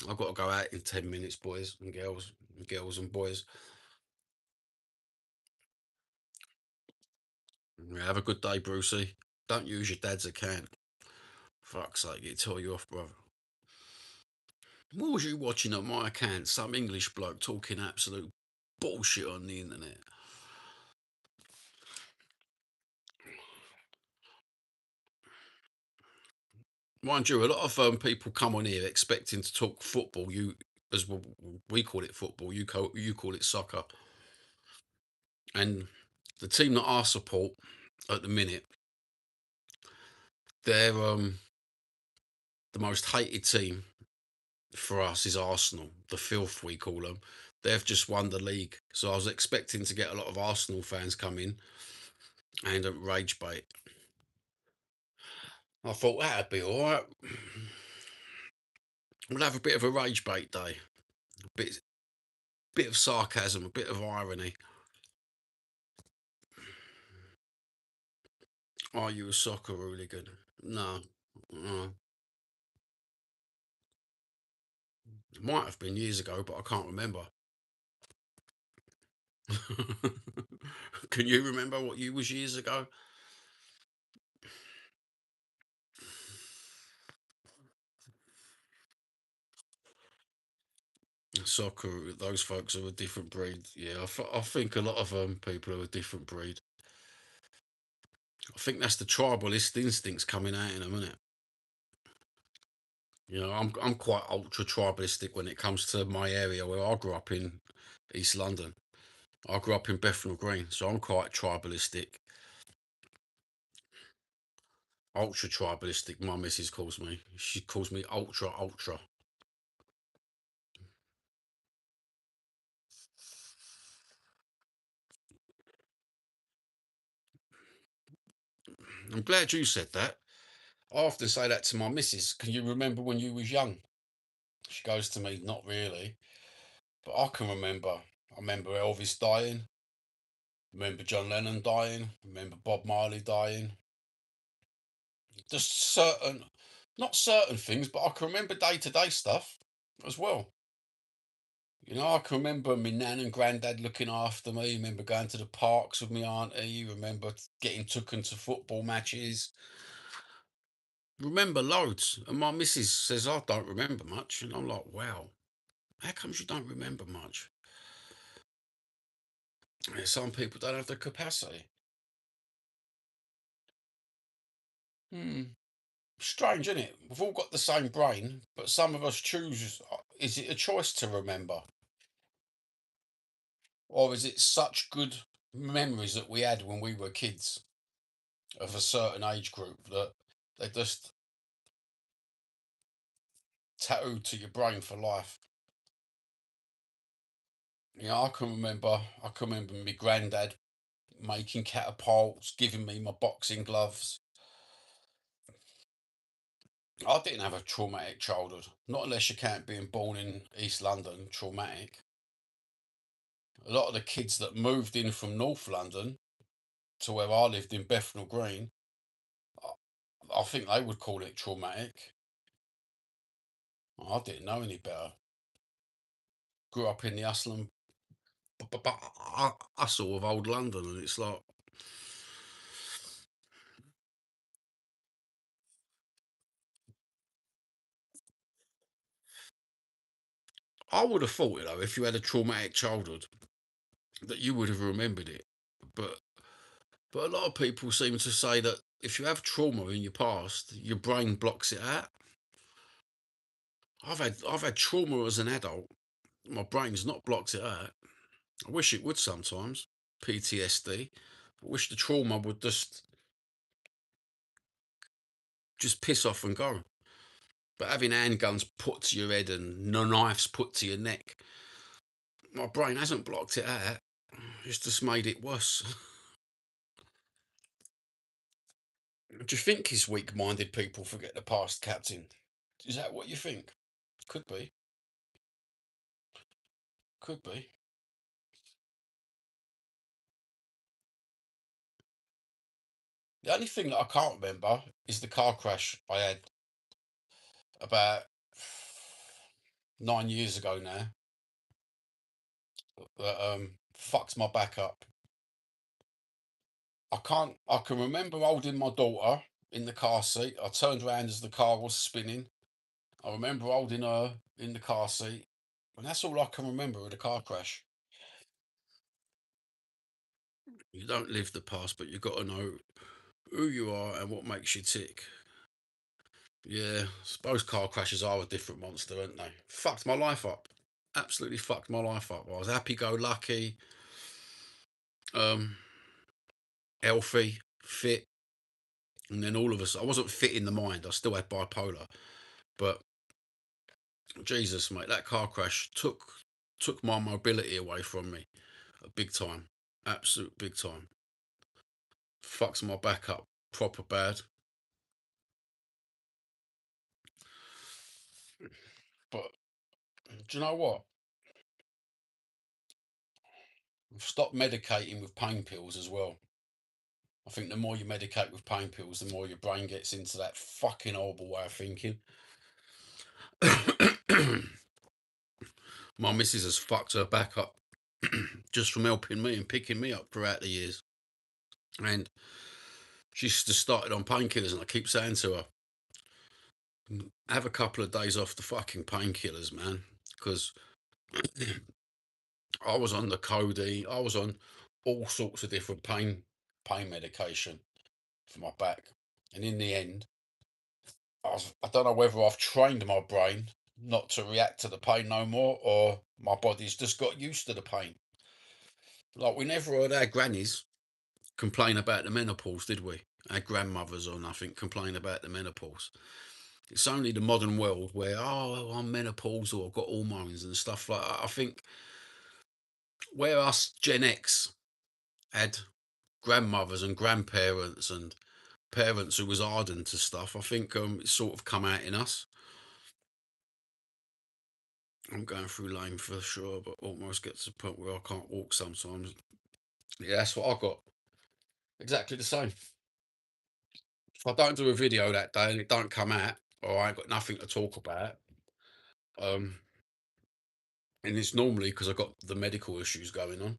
I've got to go out in 10 minutes, boys and girls and boys. Yeah, have a good day, Brucey. Don't use your dad's account. Fuck's sake, it'll tell you off, brother. What was you watching on my account? Some English bloke talking absolute bullshit on the internet. Mind you, a lot of people come on here expecting to talk football. As we call it football, you call it soccer. And the team that I support at the minute, they're the most hated team for us is Arsenal, the filth we call them. They've just won the league, so I was expecting to get a lot of Arsenal fans come in and RageBait. I thought that'd be all right. We'll have a bit of a RageBait day, bit of sarcasm, a bit of irony. Are you a soccer hooligan? No, no. Might have been years ago, but I can't remember. Can you remember what you was years ago? Soccer, those folks are a different breed. Yeah, I think a lot of people are a different breed. I think that's the tribalist instincts coming out in a minute. You know, I'm quite ultra tribalistic when it comes to my area where I grew up in East London. I grew up in Bethnal Green, so I'm quite tribalistic, ultra tribalistic. My missus calls me. She calls me ultra. I'm glad you said that. I often say that to my missus. Can you remember when you was young? She goes to me, not really, but I can remember. I remember Elvis dying. Remember John Lennon dying. Remember Bob Marley dying. Just certain, not certain things, but I can remember day to day stuff as well. You know, I can remember my nan and granddad looking after me. Remember going to the parks with my auntie. Remember getting taken to football matches. Remember loads. And my missus says I don't remember much, and I'm like, wow, how comes you don't remember much? Yeah, some people don't have the capacity. Hmm. Strange, isn't it? We've all got the same brain, but some of us choose. Is it a choice to remember? Or is it such good memories that we had when we were kids of a certain age group that they just tattooed to your brain for life? You know, I can remember my granddad making catapults, giving me my boxing gloves. I didn't have a traumatic childhood, not unless you count being born in East London, traumatic. A lot of the kids that moved in from North London to where I lived in Bethnal Green, I think they would call it traumatic. I didn't know any better. Grew up in the hustle and hustle of old London, and it's like I would have thought, if you had a traumatic childhood, that you would have remembered it. But a lot of people seem to say that if you have trauma in your past, your brain blocks it out. I've had trauma as an adult. My brain's not blocked it out. I wish it would sometimes. PTSD. I wish the trauma would just piss off and go. But having handguns put to your head and no knives put to your neck, my brain hasn't blocked it out. It's just made it worse. Do you think his weak-minded people forget the past, Captain? Is that what you think? Could be. Could be. The only thing that I can't remember is the car crash I had about 9 years ago now that fucked my back up. I can remember holding my daughter in the car seat. I turned around as the car was spinning. I remember holding her in the car seat. And that's all I can remember of the car crash. You don't live the past, but you've got to know who you are and what makes you tick. Yeah, I suppose car crashes are a different monster, aren't they? Fucked my life up. Absolutely fucked my life up. I was happy go lucky, um, healthy, fit, and then all of us. I wasn't fit in the mind. I still had bipolar, but Jesus, mate, that car crash took my mobility away from me, a big time, absolute big time. Fucks my back up proper bad. But do you know what? I've stopped medicating with pain pills as well. I think the more you medicate with pain pills, the more your brain gets into that fucking horrible way of thinking. My missus has fucked her back up just from helping me and picking me up throughout the years. And she's just started on painkillers, and I keep saying to her, have a couple of days off the fucking painkillers, man. Because I was on the codeine, I was on all sorts of different pain medication for my back. And in the end, I don't know whether I've trained my brain not to react to the pain no more, or my body's just got used to the pain. Like, we never heard our grannies complain about the menopause, did we? Our grandmothers or nothing complain about the menopause. It's only the modern world where, oh, I'm menopausal, or I've got hormones and stuff like that. I think where us Gen X had grandmothers and grandparents and parents who was ardent to stuff, I think it's sort of come out in us. I'm going through lame for sure, but almost get to the point where I can't walk sometimes. Yeah, that's what I got. Exactly the same. If I don't do a video that day and it don't come out, or I ain't got nothing to talk about, um, and it's normally because I've got the medical issues going on.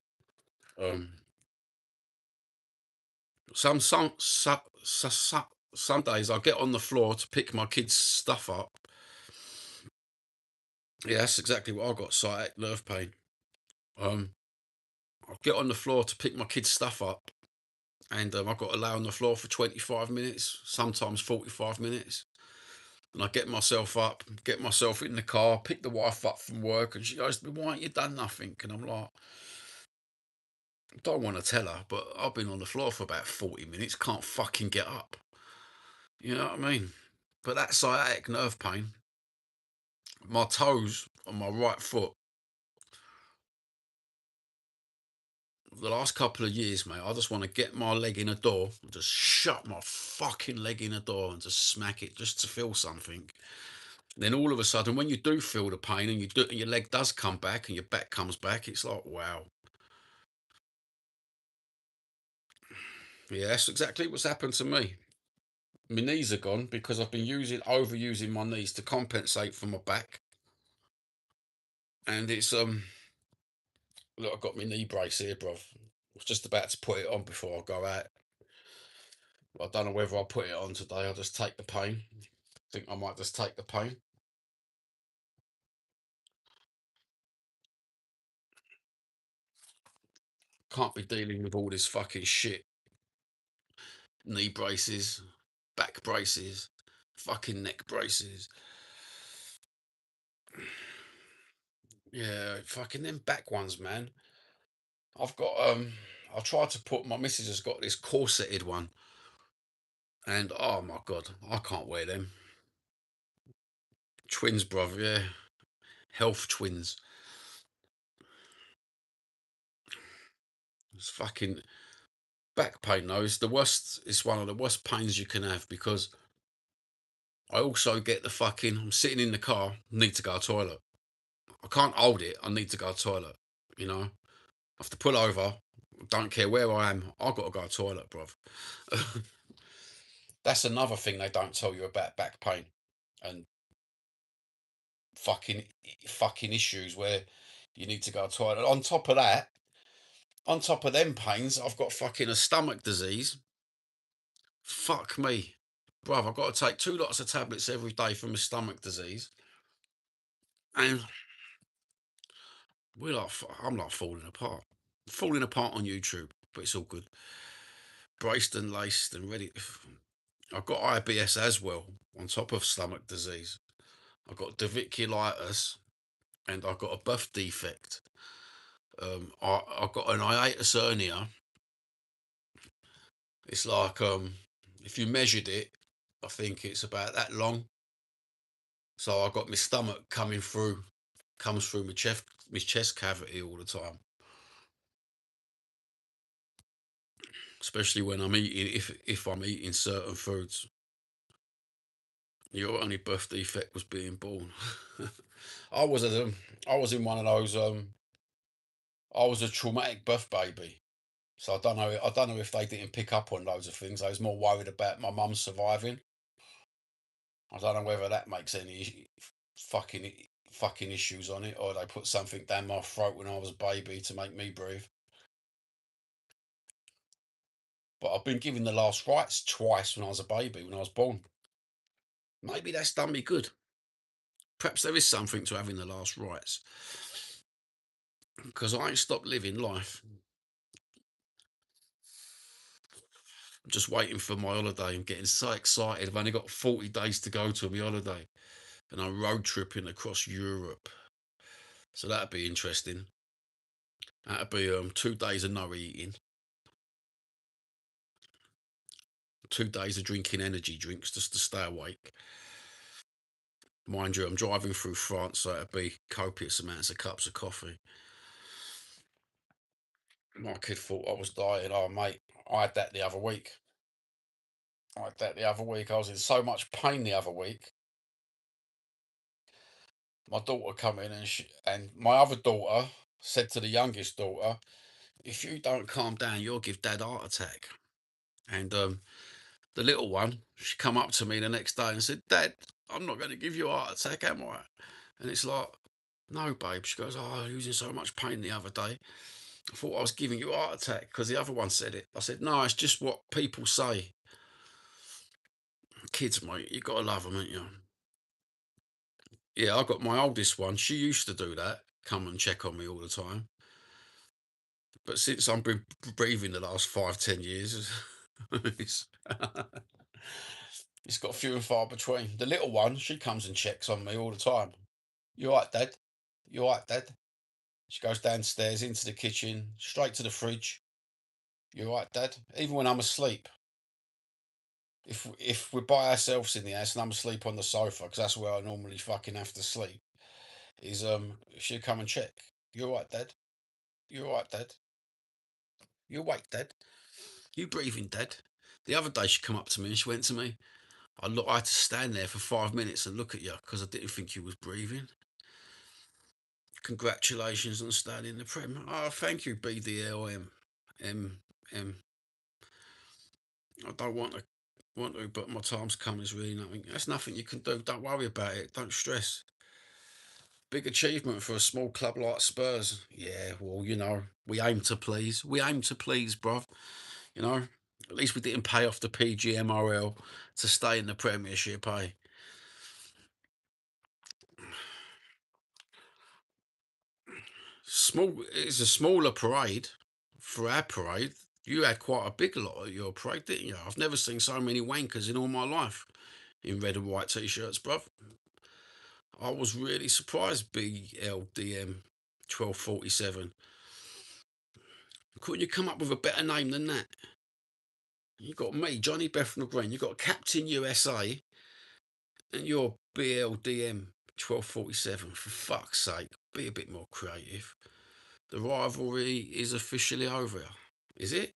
Um, some days I get on the floor to pick my kids' stuff up. Yeah, that's exactly what I got. Sciatic nerve pain. Um, I get on the floor to pick my kids' stuff up, and I've got to lay on the floor for 25 minutes, sometimes 45 minutes. And I get myself up, get myself in the car, pick the wife up from work, and she goes, "Why ain't you done nothing?" And I'm like, I don't want to tell her, but I've been on the floor for about 40 minutes, can't fucking get up. You know what I mean? But that sciatic nerve pain, my toes on my right foot, the last couple of years, mate, I just want to get my leg in a door, and just shut my fucking leg in a door and just smack it just to feel something. Then all of a sudden, when you do feel the pain and your leg does come back and your back comes back, it's like, wow. Yeah, that's exactly what's happened to me. My knees are gone because I've been overusing my knees to compensate for my back. And it's look, I've got my knee brace here, bruv. I was just about to put it on before I go out. I don't know whether I'll put it on today. I'll just take the pain. I think I might just take the pain. Can't be dealing with all this fucking shit. Knee braces, back braces, fucking neck braces. Yeah, fucking them back ones, man. I've got I tried to put my missus has got this corseted one, and oh my god, I can't wear them. Twins, brother, yeah. Health twins. It's fucking back pain though. It's the worst. It's one of the worst pains you can have because I also get the fucking. I'm sitting in the car, need to go to the toilet. I can't hold it. I need to go to the toilet. You know, I have to pull over. Don't care where I am. I got to go to the toilet, bruv. That's another thing they don't tell you about back pain and fucking fucking issues where you need to go to the toilet. On top of that, on top of them pains, I've got fucking a stomach disease. Fuck me. Bruv, I've got to take 2 lots of tablets every day for my stomach disease. And I'm like falling apart. Falling apart on YouTube, but it's all good. Braced and laced and ready. I've got IBS as well, on top of stomach disease. I've got diverticulitis and I've got a birth defect. I've got an hiatus hernia. It's like if you measured it, I think it's about that long. So I got my stomach comes through my chest cavity all the time. Especially when I'm eating, if I'm eating certain foods. Your only birth defect was being born. I was I was in one of those. I was a traumatic birth baby, so I don't know. I don't know if they didn't pick up on loads of things. I was more worried about my mum surviving. I don't know whether that makes any fucking issues on it, or they put something down my throat when I was a baby to make me breathe. But I've been given the last rites twice when I was a baby, when I was born. Maybe that's done me good. Perhaps there is something to having the last rites. Because I ain't stopped living life. I'm just waiting for my holiday. I'm getting so excited. I've only got 40 days to go to my holiday. And I'm road tripping across Europe. So that'd be interesting. That'd be 2 days of no eating. 2 days of drinking energy drinks just to stay awake. Mind you, I'm driving through France, so it'd be copious amounts of cups of coffee. My kid thought I was dying. Oh, mate, I had that the other week. I had that the other week. I was in so much pain the other week. My daughter come in and my other daughter said to the youngest daughter, "If you don't calm down, you'll give Dad a heart attack." And the little one, she come up to me the next day and said, "Dad, I'm not going to give you a heart attack, am I?" And it's like, "No, babe." She goes, "Oh, I was in so much pain the other day. I thought I was giving you a heart attack because the other one said it." I said, "No, it's just what people say." Kids, mate, you got to love them, ain't you? Yeah, I got my oldest one. She used to do that, come and check on me all the time. But since I've been breathing the last 5, 10 years, it's, it's got few and far between. The little one, she comes and checks on me all the time. "You all right, Dad? You all right, Dad?" She goes downstairs into the kitchen, straight to the fridge. "You all right, Dad?" Even when I'm asleep. If we're by ourselves in the house and I'm asleep on the sofa, because that's where I normally fucking have to sleep, is she'll come and check. "You all right, Dad? You all right, Dad? You awake, Dad? You breathing, Dad?" The other day she come up to me and she went to me, I had to stand there for 5 minutes and look at you because I didn't think you was breathing. Congratulations on staying in the Prem. Oh, thank you, BDLM. M. I don't want to, but my time's come. Is really nothing. That's nothing you can do. Don't worry about it. Don't stress. Big achievement for a small club like Spurs. Yeah, well, we aim to please. We aim to please, bruv. You know, at least we didn't pay off the PGMRL to stay in the Premiership, eh? It's a smaller parade for our parade, you had quite a big lot at your parade, didn't you? I've never seen so many wankers in all my life in red and white t-shirts, bruv. I was really surprised. BLDM 1247. Couldn't you come up with a better name than that? You got me, Johnny Bethnal Green. You got Captain USA, and you're BLDM 1247. For fuck's sake, be a bit more creative. The rivalry is officially over. Is it?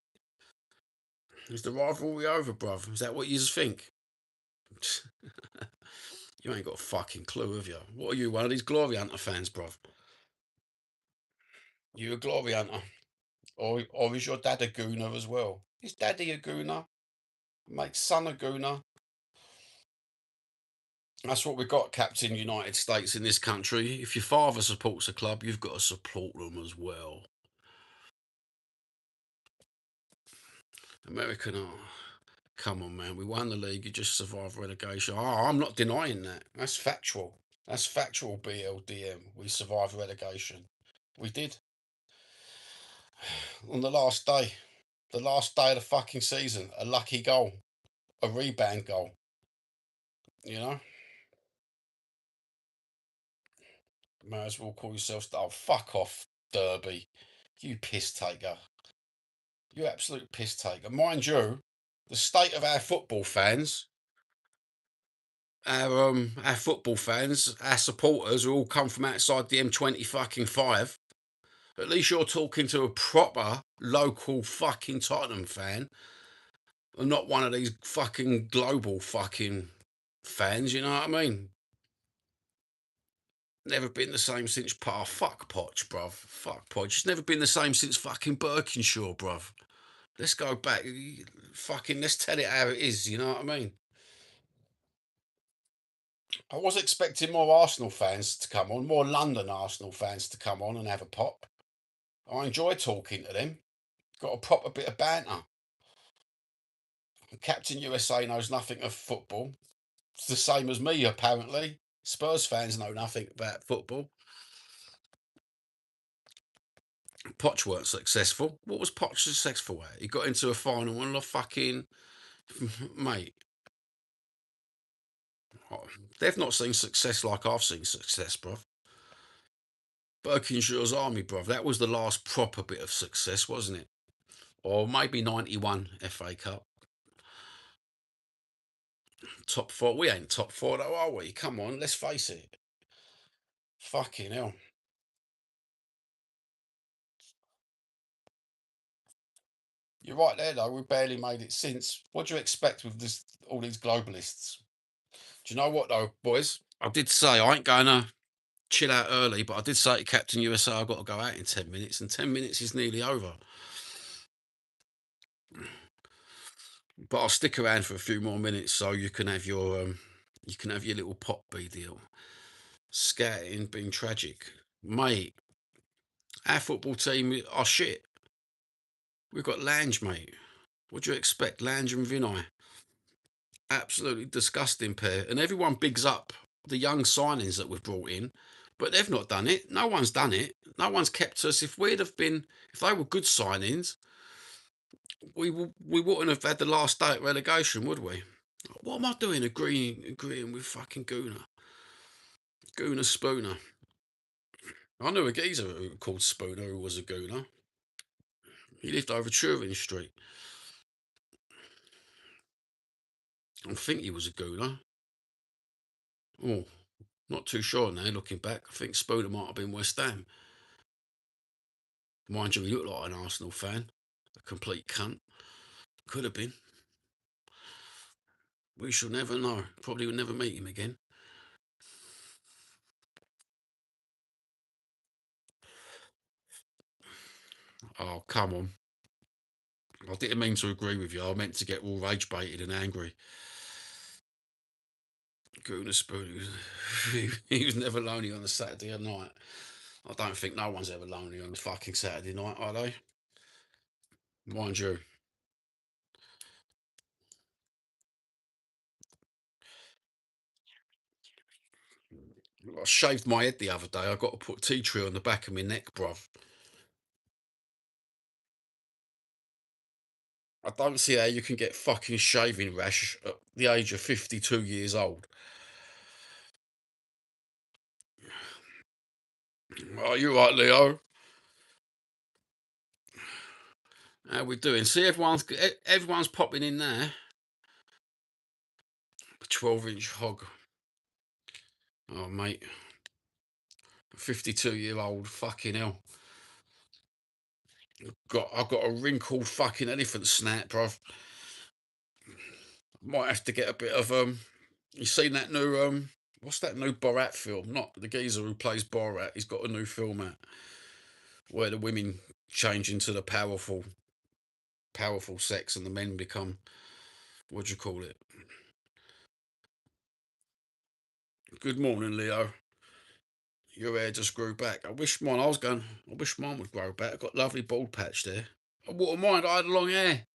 Is the rivalry over, bruv? Is that what you think? You ain't got a fucking clue, have you? What are you, one of these Glory Hunter fans, bruv? You a Glory Hunter? Or is your dad a gooner as well? Is daddy a gooner? Mate, son a gooner? That's what we've got, Captain United States, in this country. If your father supports a club, you've got to support them as well. American, oh, come on, man. We won the league. You just survived relegation. Oh, I'm not denying that. That's factual. That's factual, BLDM. We survived relegation. We did. On the last day of the fucking season, a lucky goal, a rebound goal. You know? May as well call yourself, oh, fuck off, Derby. You piss taker. You absolute piss taker. Mind you, the state of our football fans, our supporters who all come from outside the M20 fucking 5. At least you're talking to a proper local fucking Tottenham fan and not one of these fucking global fucking fans, you know what I mean? Never been the same since fuck Poch, bruv. Fuck Poch. It's never been the same since fucking Birkinshaw, bruv. Let's go back. Fucking let's tell it how it is, you know what I mean? I was expecting more Arsenal fans to come on, more London Arsenal fans to come on and have a pop. I enjoy talking to them. Got a proper bit of banter. Captain USA knows nothing of football. It's the same as me, apparently. Spurs fans know nothing about football. Poch weren't successful. What was Poch successful at? He got into a final and a fucking mate. Oh, they've not seen success like I've seen success, bruv. Birkinshaw's Army, bruv. That was the last proper bit of success, wasn't it? Or maybe 91 FA Cup. Top four. We ain't top four, though, are we? Come on, let's face it. Fucking hell. You're right there, though. We've barely made it since. What do you expect with this? All these globalists? Do you know what, though, boys? I did say I ain't going to chill out early, but I did say to Captain USA I've got to go out in 10 minutes, and 10 minutes is nearly over. But I'll stick around for a few more minutes so you can have your little pop B deal. Scouting being tragic. Mate, our football team are shit. We've got Lange, mate. What do you expect? Lange and Vinay. Absolutely disgusting pair. And everyone bigs up the young signings that we've brought in, but they've not done it. No one's done it. No one's kept us. If they were good signings, we wouldn't have had the last day at relegation, would we? What am I doing agreeing with fucking Gooner Spooner? I knew a geezer called Spooner who was a gooner. He lived over Turing Street. I think he was a gooner. Oh, not too sure now, looking back. I think Spooner might have been West Ham. Mind you, he looked like an Arsenal fan. A complete cunt. Could have been. We shall never know. Probably will never meet him again. Oh, come on. I didn't mean to agree with you. I meant to get all rage baited and angry. Gooner Spoon, he was never lonely on a Saturday night. I don't think no one's ever lonely on a fucking Saturday night, are they? Mind you. I shaved my head the other day. I got to put tea tree on the back of my neck, bruv. I don't see how you can get fucking shaving rash at the age of 52 years old. Oh, you're right, Leo. How we doing? See, everyone's popping in there. 12-inch hog. Oh, mate. 52-year-old. Fucking hell. I've got a wrinkled fucking elephant snout, bruv. Might have to get a bit of You seen that new what's that new Borat film? Not the geezer who plays Borat. He's got a new film out where the women change into the powerful sex and the men become, what do you call it? Good morning, Leo. Your hair just grew back. I wish mine would grow back. I've got lovely bald patch there. I wouldn't mind. I had long hair.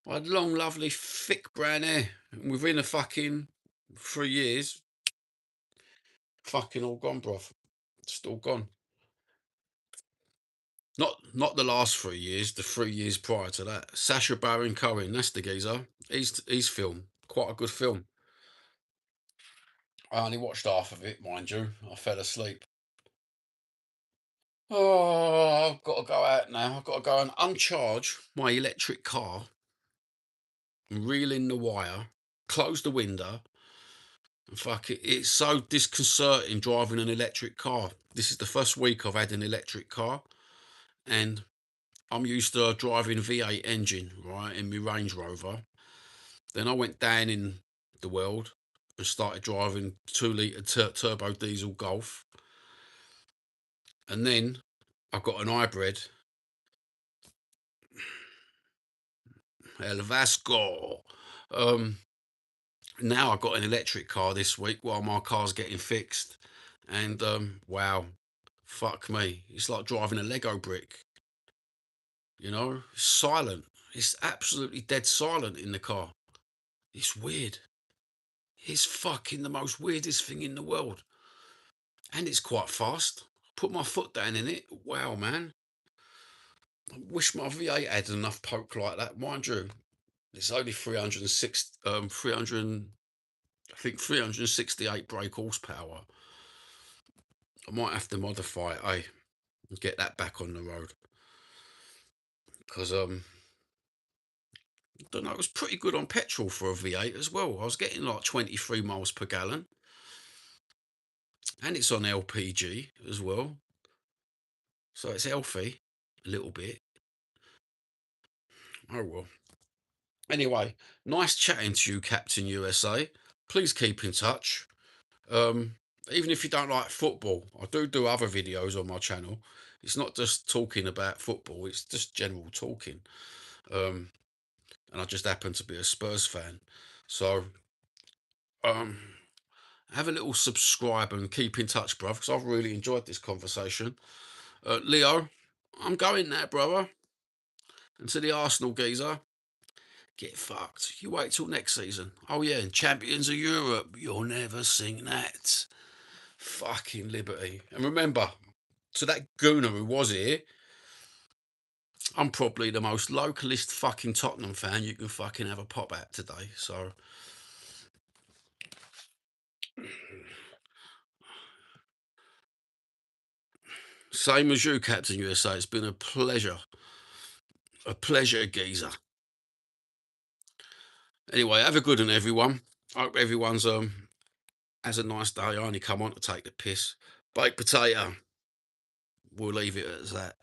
I had long, lovely, thick brown hair. And within a fucking 3 years, fucking all gone, bruv. Just all gone. Not the last 3 years, the 3 years prior to that. Sacha Baron Cohen, that's the geezer. He's film. Quite a good film. I only watched half of it, mind you. I fell asleep. Oh, I've got to go out now. I've got to go and uncharge my electric car, reel in the wire, close the window, and fuck it. It's so disconcerting driving an electric car. This is the first week I've had an electric car, and I'm used to driving V8 engine, right, in my Range Rover. Then I went down in the world and started driving 2 litre turbo diesel Golf. And then I got an hybrid, El Vasco. Um, Now I got an electric car this week while my car's getting fixed. And wow, fuck me. It's like driving a Lego brick, It's silent. It's absolutely dead silent in the car. It's weird. It's fucking the most weirdest thing in the world. And it's quite fast. Put my foot down in it. Wow, man. I wish my V8 had enough poke like that. Mind you, it's only 306, 300, I think 368 brake horsepower. I might have to modify it, and get that back on the road. Because, I don't know, it was pretty good on petrol for a V8 as well. I was getting like 23 miles per gallon. And it's on LPG as well. So it's healthy, a little bit. Oh, well. Anyway, nice chatting to you, Captain USA. Please keep in touch. Um, Even if you don't like football, I do other videos on my channel. It's not just talking about football, it's just general talking. And I just happen to be a Spurs fan. So um, have a little subscribe and keep in touch, bruv, because I've really enjoyed this conversation. Leo, I'm going now, brother. And to the Arsenal geezer, get fucked. You wait till next season. Oh, yeah, and Champions of Europe, you'll never sing that. Fucking liberty. And remember, to that gooner who was here, I'm probably the most localist fucking Tottenham fan you can fucking have a pop at today. So, same as you, Captain USA. It's been a pleasure. A pleasure, geezer. Anyway, have a good one, everyone. I hope everyone's has a nice day. I only come on to take the piss. Baked potato. We'll leave it as that.